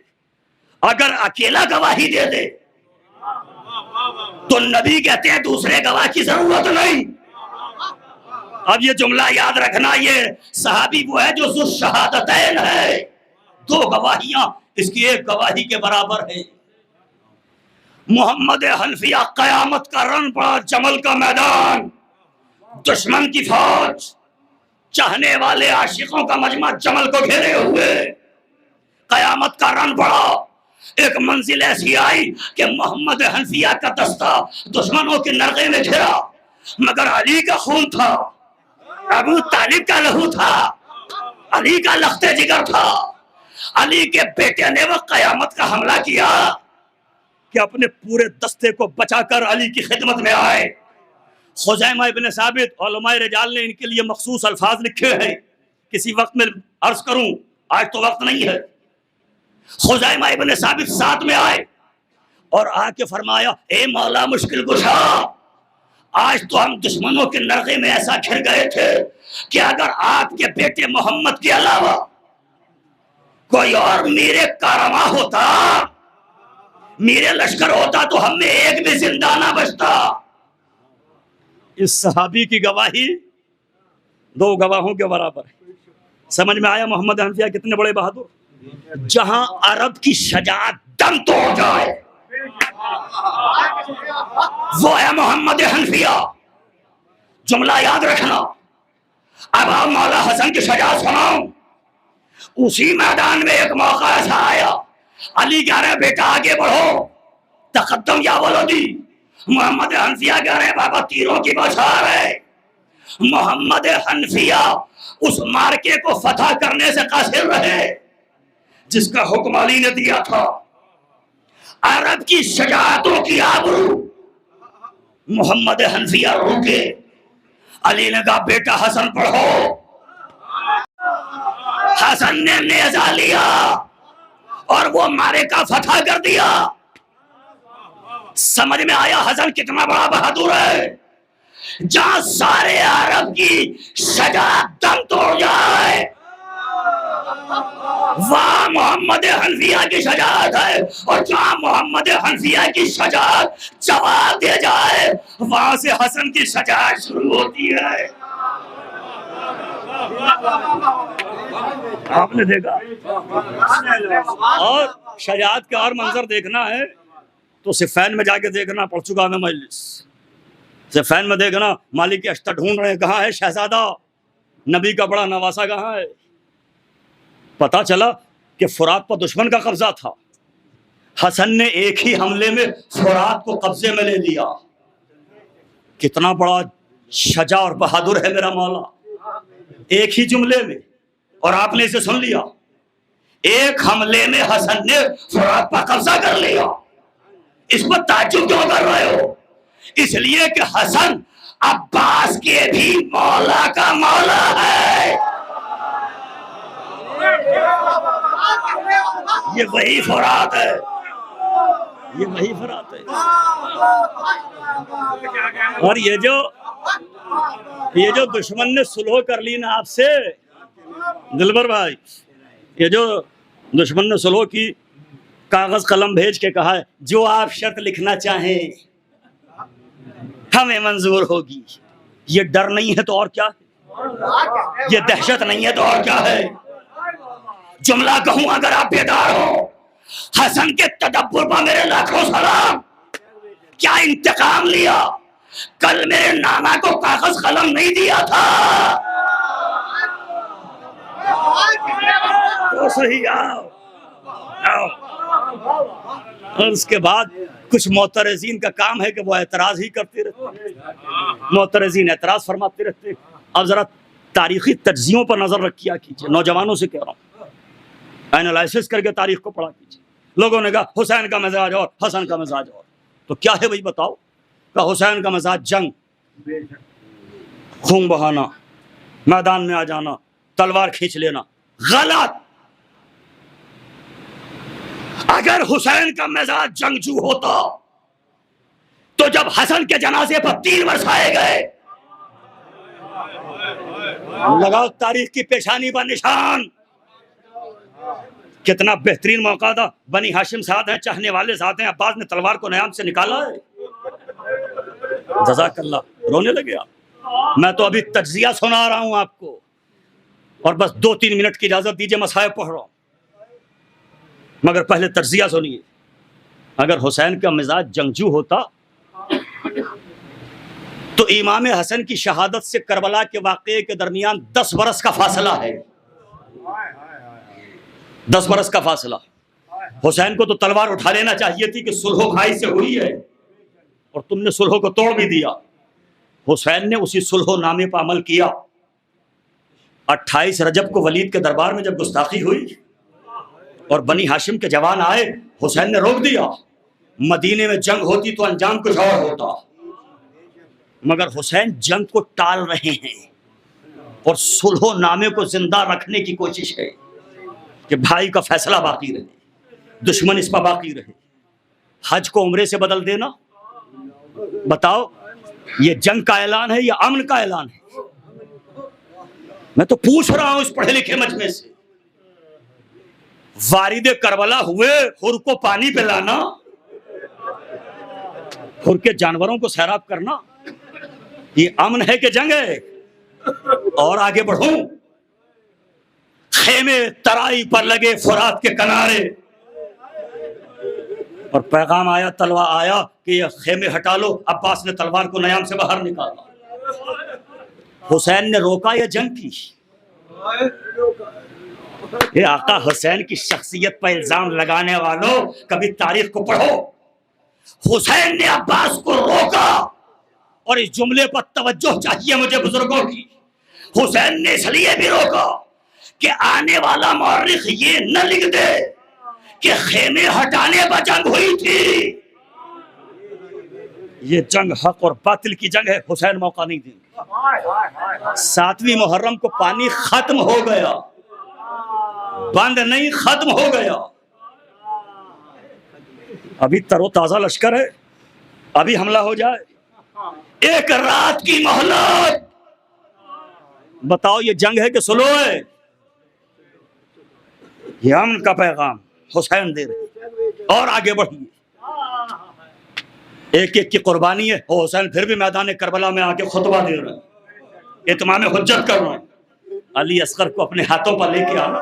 اگر اکیلا گواہی دے دے تو نبی کہتے ہیں دوسرے گواہ کی ضرورت نہیں۔ اب یہ جملہ یاد رکھنا، یہ صحابی وہ ہے جو ذو الشہادتین ہے، 2 گواہیاں اس کی 1 گواہی کے برابر ہے۔ محمد حنفیہ قیامت کا رن پڑا، جمل کا میدان، دشمن کی فوج، چاہنے والے عاشقوں کا مجمع جمل کو گھیرے ہوئے، قیامت کا رن پڑا۔ ایک منزل ایسی آئی کہ محمد حنفیہ کا دستہ دشمنوں کے نرغے میں گھرا، مگر علی کا خون تھا، ابو طالب کا لہو تھا، علی کا لخت جگر تھا۔ علی کے بیٹے نے وہ قیامت کا حملہ کیا کہ اپنے پورے دستے کو بچا کر علی کی خدمت میں آئے۔ خزیمہ ابن ثابت، علماء رجال نے ان کے لیے مخصوص الفاظ لکھے ہیں، کسی وقت میں عرض کروں، آج تو وقت نہیں ہے۔ خزیمہ ابن ثابت ساتھ میں آئے اور آ کے فرمایا، اے مولا مشکل کشا، آج تو ہم دشمنوں کے نرغے میں ایسا گھر گئے تھے کہ اگر آپ کے بیٹے محمد کے علاوہ کوئی اور میرے کارواں ہوتا، میرے لشکر ہوتا تو ہم میں ایک بھی زندہ نہ بچتا۔ اس صحابی کی گواہی 2 گواہوں کے برابر ہے۔ سمجھ میں آیا محمد حنفیہ کتنے بڑے بہادر؟ جہاں عرب کی شجاعت دم توڑ جائے وہ ہے محمد حنفیہ۔ جملہ یاد رکھنا۔ اب آپ مولا حسن کی شجاعت سناؤ۔ اسی میدان میں ایک موقع ایسا آیا، علی کہہ رہے بیٹا آگے بڑھو، تقدم یا ولدی۔ محمد حنفیہ کہہ رہے بابا تیروں کی بوچھار ہے۔ محمد حنفیہ اس مارکے کو فتح کرنے سے قاصر رہے جس کا حکم علی نے دیا تھا۔ عرب کی شجاعتوں کی آبرو محمد حنفیہ روکے۔ علی نے کہا بیٹا حسن پڑھو۔ حسن نے نیزہ لیا اور وہ مارکہ فتح کر دیا۔ سمجھ میں آیا حسن کتنا بڑا بہادر ہے؟ جہاں سارے عرب کی شجاعت دم توڑ جائے وہاں محمد حنفیہ کی شجاعت ہے، اور جہاں محمد حنفیہ کی شجاعت جواب دے جائے وہاں سے حسن کی شجاعت شروع ہوتی ہے۔ آپ نے دیکھا؟ اور شجاعت کا اور منظر دیکھنا ہے تو صفین میں جا کے دیکھنا، پڑھ چکا میں مجلس۔ صفین میں دیکھنا مالک اشتر ڈھونڈ رہے ہیں کہاں ہے شہزادہ، نبی کا بڑا نواسا کہاں ہے۔ پتا چلا کہ فرات پر دشمن کا قبضہ تھا، حسن نے ایک ہی حملے میں فرات کو قبضے میں لے لیا۔ کتنا بڑا شجاع اور بہادر ہے میرا مولا، ایک ہی جملے میں، اور آپ نے اسے سن لیا۔ ایک حملے میں حسن نے فرات پر قبضہ کر لیا۔ اس پر تعجب کیوں کر رہے ہو؟ اس لیے کہ حسن عباس کے بھی مولا کا مولا ہے. یہ وہی فرات ہے، یہ وہی فرات ہے. اور یہ جو دشمن نے سلح کر لی نا آپ سے دلبر بھائی، یہ جو دشمن نے سلح کی، کاغذ قلم بھیج کے کہا ہے جو آپ شرط لکھنا چاہیں ہمیں منظور ہوگی. یہ ڈر نہیں ہے تو اور کیا ہے؟ یہ دہشت نہیں ہے تو اور کیا ہے؟ جملہ کہوں اگر آپ بیدار ہو، حسن کے تدبر پر میرے لاکھوں سلام. کیا انتقام لیا؟ کل میرے نانا کو کاغذ قلم نہیں دیا تھا تو صحیح. آؤ. اور اس کے بعد کچھ معترضین کا کام ہے کہ وہ اعتراض ہی کرتے رہتے، معترضین اعتراض فرماتے رہتے. اب ذرا تاریخی تجزیوں پر نظر رکھیا کیجیے، نوجوانوں سے کہہ رہا ہوں، اینالائسس کر کے تاریخ کو پڑھا کیجیے. لوگوں نے کہا حسین کا مزاج اور حسن کا مزاج اور، تو کیا ہے بھائی بتاؤ؟ کہ حسین کا مزاج جنگ، خون بہانا، میدان میں آ جانا، تلوار کھینچ لینا. غلط. اگر حسین کا مزاج جنگجو ہوتا تو جب حسن کے جنازے پر 3 برسائے گئے، لگاؤ تاریخ کی پیشانی پر نشان. کتنا بہترین موقع تھا. بنی ہاشم ساتھ ہیں، چاہنے والے ساتھ ہیں، عباس نے تلوار کو نیام سے نکالا ہے. جزاک اللہ. رونے لگے آپ. میں تو ابھی تجزیہ سنا رہا ہوں آپ کو، اور بس 2-3 منٹ کی اجازت دیجئے، مصائب پڑھ رہا ہوں، مگر پہلے تجزیہ سنیے. اگر حسین کا مزاج جنگجو ہوتا تو امام حسن کی شہادت سے کربلا کے واقعے کے درمیان 10 برس کا فاصلہ ہے. 10 برس کا فاصلہ. حسین کو تو تلوار اٹھا لینا چاہیے تھی کہ صلح و کھائی سے ہوئی ہے، اور تم نے صلح کو توڑ بھی دیا. حسین نے اسی صلح و نامے پر عمل کیا. 28 رجب کو ولید کے دربار میں جب گستاخی ہوئی اور بنی ہاشم کے جوان آئے، حسین نے روک دیا. مدینے میں جنگ ہوتی تو انجام کچھ اور ہوتا، مگر حسین جنگ کو ٹال رہے ہیں اور صلح و نامے کو زندہ رکھنے کی کوشش ہے کہ بھائی کا فیصلہ باقی رہے، دشمن اس پر باقی رہے. حج کو عمرے سے بدل دینا، بتاؤ یہ جنگ کا اعلان ہے یا امن کا اعلان ہے؟ میں تو پوچھ رہا ہوں اس پڑھے لکھے مجمع سے. وارد کربلا ہوئے، خور کو پانی پلانا، خور کے جانوروں کو سیراب کرنا، یہ امن ہے کہ جنگ ہے؟ اور آگے بڑھوں، خیمے ترائی پر لگے فرات کے کنارے، اور پیغام آیا، تلوار آیا کہ یہ خیمے ہٹا لو. عباس نے تلوار کو نیام سے باہر نکالا. حسین نے روکا یا جنگ کی؟ یہ آقا حسین کی شخصیت پر الزام لگانے والوں، کبھی تاریخ کو پڑھو. حسین نے عباس کو روکا، اور اس جملے پر توجہ چاہیے مجھے بزرگوں کی. حسین نے اس لیے بھی روکا کہ آنے والا مورخ یہ نہ لکھ دے کہ خیمے ہٹانے پر جنگ ہوئی تھی. یہ جنگ حق اور باطل کی جنگ ہے. حسین موقع نہیں دیں گے. 7ویں محرم کو پانی ختم ہو گیا، بند نہیں، ختم ہو گیا. ابھی تر و تازہ لشکر ہے، ابھی حملہ ہو جائے. 1 رات کی مہلت. بتاؤ یہ جنگ ہے کہ صلح ہے؟ یہ امن کا پیغام حسین دے رہے. اور آگے بڑھیے، ایک ایک کی قربانی ہے. اور حسین پھر بھی میدان کربلا میں آ کے خطبہ دے رہے ہیں، اتمام حجت کر رہے ہیں. علی اصغر کو اپنے ہاتھوں پر لے کے آنا.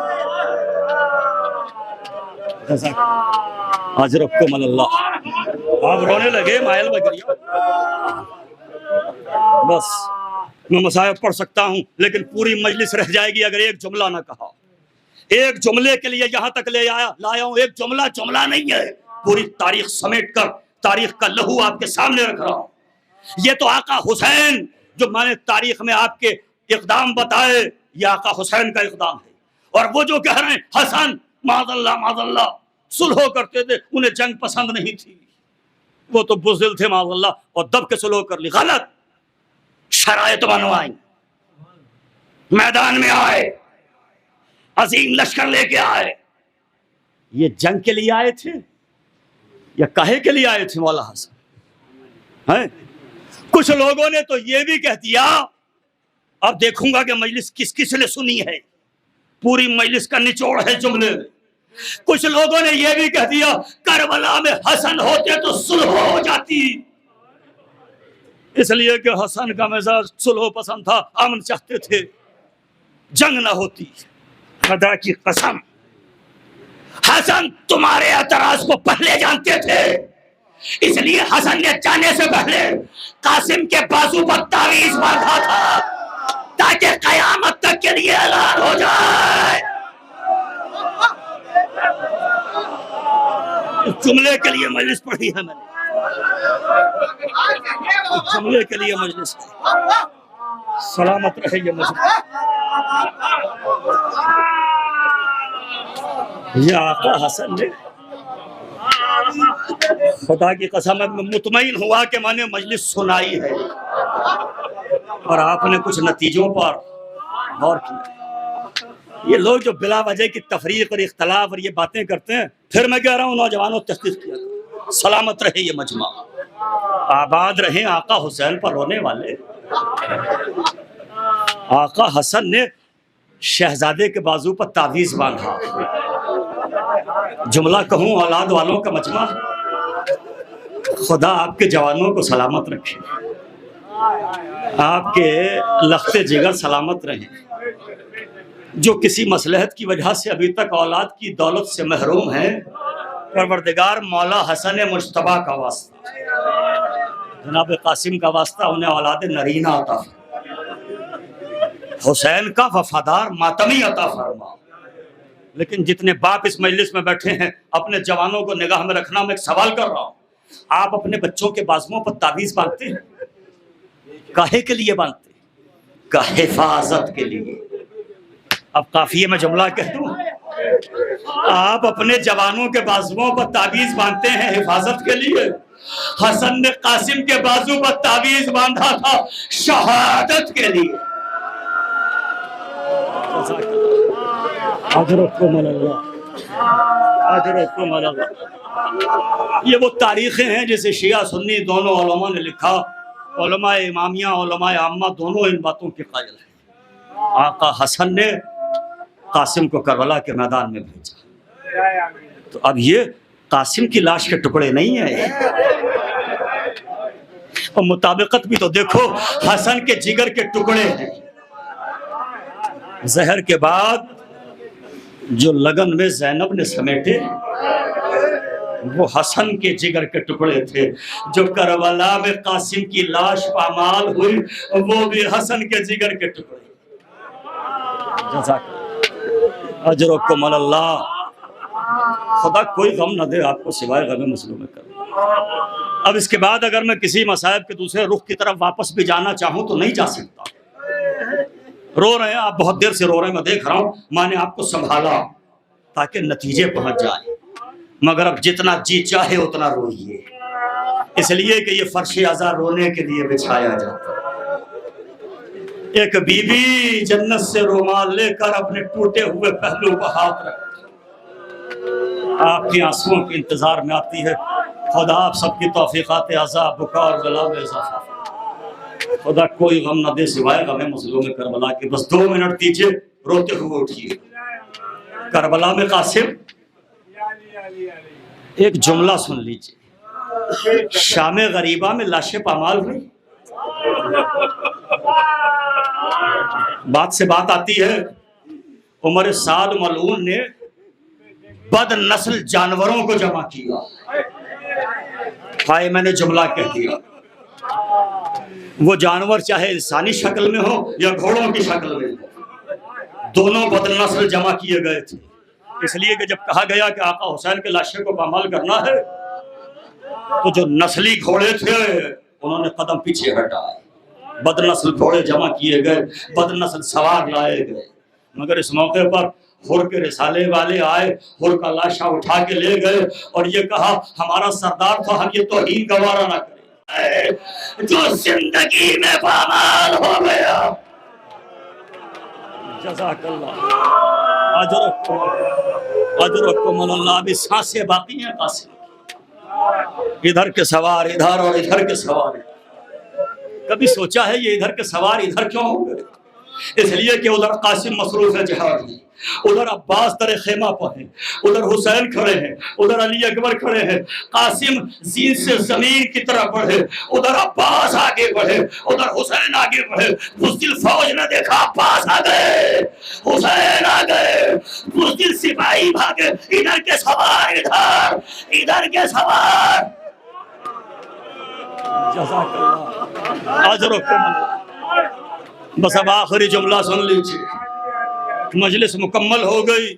اجرکم اللہ. آپ رونے لگے مائل بکریہ. بس میں مصائب پڑھ سکتا ہوں لیکن پوری مجلس رہ جائے گی اگر ایک جملہ نہ کہا. ایک جملے کے لیے یہاں تک لے لایا ہوں. ایک جملہ نہیں ہے، پوری تاریخ سمیٹ کر تاریخ کا لہو آپ کے سامنے رکھ رہا ہوں. یہ تو آقا حسین جو میں نے تاریخ میں آپ کے اقدام بتائے، یہ آقا حسین کا اقدام ہے. اور وہ جو کہہ رہے ہیں حسن معاذ اللہ صلح کرتے تھے، انہیں جنگ پسند نہیں تھی. وہ تو بزدل تھے معاذ اللہ اور دب کے سلوک کر لی. غلط. شرائط بنوائی, میدان میں آئے, عظیم لشکر لے کے آئے. یہ جنگ کے لیے آئے تھے یا کہے کے لیے آئے تھے مولا حسن؟ کچھ لوگوں نے تو یہ بھی کہہ دیا, اب دیکھوں گا کہ مجلس کس کس نے سنی ہے, پوری مجلس کا نچوڑ ہے جملے میں. کچھ لوگوں نے یہ بھی کہہ دیا کربلا میں حسن ہوتے تو صلح ہو جاتی, اس لیے کہ حسن کا مزاج صلح پسند تھا, امن چاہتے تھے, جنگ نہ ہوتی. خدا کی قسم حسن تمہارے اعتراض کو پہلے جانتے تھے, اس لیے حسن نے جانے سے پہلے قاسم کے بازو پر تعویذ باندھا تھا تاکہ قیامت تک کے لیے اعلان ہو جائے. اس جملے کے لیے مجلس پڑھی ہے میں نے, اس جملے کے لیے مجلس پڑھی. سلامت رہے یہ مجلس. یہ آقا حسن نے, خدا کی قسم میں مطمئن ہوا کہ میں نے مجلس سنائی ہے اور آپ نے کچھ نتیجوں پر غور کیا. یہ لوگ جو بلا وجہ کی تفریق اور اختلاف اور یہ باتیں کرتے ہیں, پھر میں کہہ رہا ہوں نوجوانوں تحقیق کیا. سلامت رہے یہ مجمع, آباد رہیں آقا حسین پر رونے والے. آقا حسن نے شہزادے کے بازو پر تعویذ باندھا. جملہ کہوں اولاد والوں کا مجمع, خدا آپ کے جوانوں کو سلامت رکھے, آپ کے لخت جگر سلامت رہیں. جو کسی مصلحت کی وجہ سے ابھی تک اولاد کی دولت سے محروم ہیں, پروردگار مولا حسن مجتبیٰ کا واسطہ, جناب قاسم کا واسطہ, انہیں اولاد نرینہ عطا فرما, حسین کا وفادار ماتمی عطا فرما. لیکن جتنے باپ اس مجلس میں بیٹھے ہیں, اپنے جوانوں کو نگاہ میں رکھنا. میں ایک سوال کر رہا ہوں, آپ اپنے بچوں کے بازوؤں پر تعویذ باندھتے ہیں, کاہے کے لیے باندھتے ہیں؟ کا حفاظت کے لیے. اب کافی ہے میں جملہ کہہ دوں, آپ اپنے جوانوں کے بازوؤں پر تعویذ باندھتے ہیں حفاظت کے لیے. حسن نے قاسم کے بازو پر تعویذ باندھا تھا شہادت کے لیے. اجرکم اللہ, اجرکم اللہ. یہ وہ تاریخیں ہیں جسے شیعہ سنی دونوں علماء نے لکھا. علماء امامیہ, علماء عامہ دونوں ان باتوں کے قائل ہیں. آقا حسن نے قاسم کو کربلا کے میدان میں بھیجا, تو اب یہ قاسم کی لاش کے ٹکڑے نہیں ہیں, اور مطابقت بھی تو دیکھو, حسن کے جگر کے ٹکڑے ہیں. زہر کے بعد جو لگن میں زینب نے سمیٹے وہ حسن کے جگر کے ٹکڑے تھے. جو کربلا میں قاسم کی لاش پامال ہوئی وہ بھی حسن کے جگر کے ٹکڑے. اجرکم اللہ. خدا کوئی غم نہ دے آپ کو سوائے غم مظلوم کر. اب اس کے بعد اگر میں کسی مصائب کے دوسرے رخ کی طرف واپس بھی جانا چاہوں تو نہیں جا سکتا. رو رہے ہیں آپ, بہت دیر سے رو رہے ہیں, میں دیکھ رہا ہوں. میں نے آپ کو سنبھالا تاکہ نتیجے پہنچ جائیں, مگر اب جتنا جی چاہے اتنا روئیے, اس لیے کہ یہ فرش عزا رونے کے لیے بچھایا جاتا ہے. ایک بی بی جنت سے رومال لے کر اپنے ٹوٹے ہوئے پہلو پر ہاتھ رکھتی, آپ کی آنسوؤں کے انتظار میں آتی ہے. خدا آپ سب کی توفیقات عزا, بکا اور غلا میں اضافہ. خدا کوئی غم نہ دے سوائے غم مظلوم کربلا کے. بس 2 منٹ دیجیے, روتے ہوئے اٹھیے. کربلا میں قاسم, ایک جملہ سن لیجیے. شام غریبہ میں لاشیں پامال ہوئی. بات سے بات آتی ہے, عمر سعد ملعون نے بد نسل جانوروں کو جمع کیا. ہائے میں نے جملہ کہہ دیا. وہ جانور چاہے انسانی شکل میں ہو یا گھوڑوں کی شکل میں ہو, دونوں بد نسل جمع کیے گئے تھے. اس لیے کہ جب کہا گیا کہ آقا حسین کے لاشے کو پامال کرنا ہے تو جو نسلی گھوڑے تھے انہوں نے قدم پیچھے ہٹائے. بد نسل گھوڑے جمع کیے گئے, بد نسل سوار لائے گئے. مگر اس موقع پر حر کے رسالے والے آئے، حر کا لاشا اٹھا کے لے گئے اور یہ کہا ہمارا سردار تھا، ہم یہ توہین گوارا نہ کریں۔ جو زندگی میں پامال ہو گیا، جزاک اللہ، اجرکم اللہ۔ ابھی سانسیں باقی ہیں قاسم، ادھر کے سوار ادھر اور ادھر کے سوار ادھر۔ کبھی سوچا ہے یہ ادھر کے سوار ادھر کیوں ہو گئے؟ اس لیے کہ ادھر قاسم مصروف ہے جہاد میں، ادھر عباس در خیمہ پر ہیں، ادھر حسین کھڑے ہیں، ادھر علی اکبر کھڑے ہیں۔ قاسم زین سے زمین کی طرف بڑھے، ادھر عباس آگے بڑھے، ادھر حسین آگے بڑھے۔ بزدل فوج نے دیکھا عباس آ گئے، حسین آ گئے، بزدل سپاہی بھاگے، ادھر کے سوار ادھر، ادھر کے سوار۔ جزاک اللہ، اجرکم اللہ۔ بس اب آخری جملہ سن لیجیے، مجلس مکمل ہو گئی۔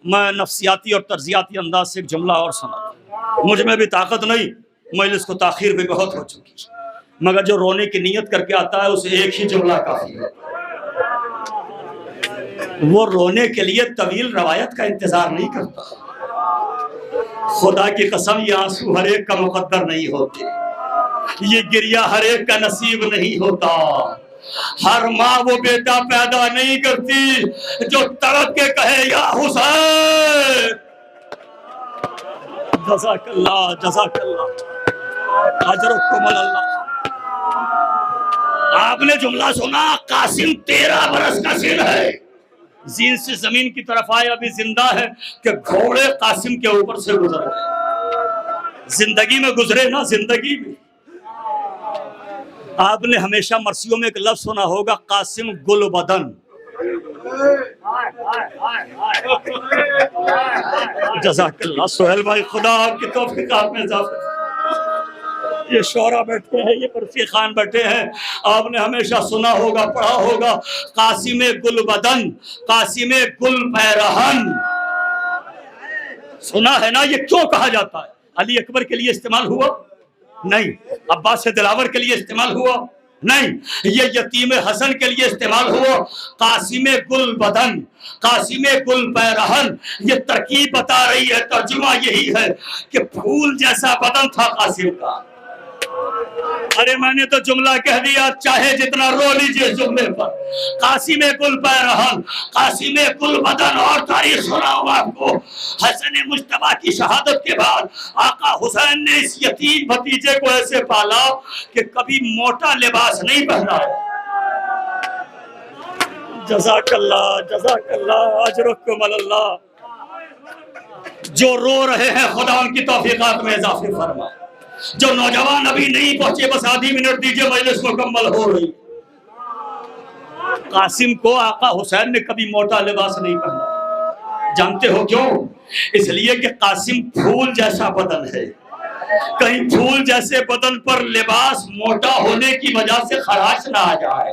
میں نفسیاتی اور طرزیاتی انداز سے ایک جملہ اور سنا، مجھ میں بھی طاقت نہیں، مجلس کو تاخیر بھی بہت ہو چکی، مگر جو رونے کی نیت کر کے آتا ہے اسے ایک ہی جملہ کافی ہے۔ وہ رونے کے لیے طویل روایت کا انتظار نہیں کرتا۔ خدا کی قسم یہ آنسو ہر ایک کا مقدر نہیں ہوتے، یہ گریہ ہر ایک کا نصیب نہیں ہوتا۔ ہر ماں وہ بیٹا پیدا نہیں کرتی جو تڑپ کے کہے یا حسین۔ جزاک اللہ، جزاک اللہ، اجرکم اللہ۔ آپ نے جملہ سنا، قاسم 13 برس کا سن ہے، زین سے زمین کی طرف آئے، ابھی زندہ ہے کہ گھوڑے قاسم کے اوپر سے گزر گئے۔ زندگی میں گزرے نا، زندگی میں۔ آپ نے ہمیشہ مرثیوں میں ایک لفظ سنا ہوگا، قاسم گل بدن۔ جزاک اللہ سہیل بھائی، خدا آپ کی توفیقات میں اضافہ۔ یہ شعراء بیٹھے ہیں، یہ پرسی خان بیٹھے ہیں، آپ نے ہمیشہ سنا ہوگا، پڑھا ہوگا، قاسم گل بدن، قاسم گل پیرہن۔ سنا ہے نا؟ یہ کیوں کہا جاتا ہے؟ علی اکبر کے لیے استعمال ہوا؟ نہیں۔ عباس دلاور کے لیے استعمال ہوا؟ نہیں۔ یہ یتیم حسن کے لیے استعمال ہوا۔ قاسم گل بدن، قاسم گل پیرہن، یہ ترکیب بتا رہی ہے، ترجمہ یہی ہے کہ پھول جیسا بدن تھا قاسم کا۔ ارے میں نے تو جملہ کہہ دیا، چاہے جتنا رو لیجئے اس جملے پر۔ قاسم گل پیرہن، قاسم گل بدن۔ اور تاریخ سناؤں آپ کو، حسن مجتبیٰ کی شہادت کے بعد آقا حسین نے اس یتیم بھتیجے کو ایسے پالا کہ کبھی موٹا لباس نہیں پہنا۔ جزاک اللہ، جزاک اللہ، اجرکم اللہ۔ جو رو رہے ہیں خدا ان کی توفیقات میں اضافے فرمائے۔ جو نوجوان ابھی نہیں پہنچے، بس آدھی منٹ دیجئے، مجلس مکمل ہو رہی۔ قاسم کو آقا حسین نے کبھی موٹا لباس نہیں پہنا۔ جانتے ہو کیوں؟ اس لیے کہ قاسم پھول جیسا بدن ہے، کہیں پھول جیسے بدن پر لباس موٹا ہونے کی وجہ سے خراش نہ آ جائے۔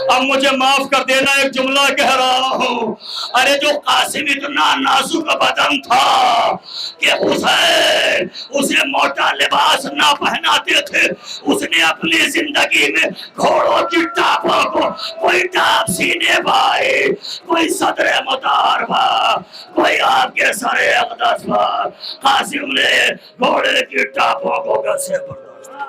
اب مجھے معاف کر دینا، ایک جملہ کہہ رہا ہوں، ارے جو قاسم اتنا نازک بدن تھا کہ حسین اسے موٹا لباس نہ پہناتے تھے، اس نے اپنی زندگی میں گھوڑوں کی ٹاپوں کو، کوئی ٹاپ سینے بھائی، کوئی صدر مطار بھا، کوئی آپ کے سر اقدس بھا، قاسم نے گھوڑے کی ٹاپوں کو کیسے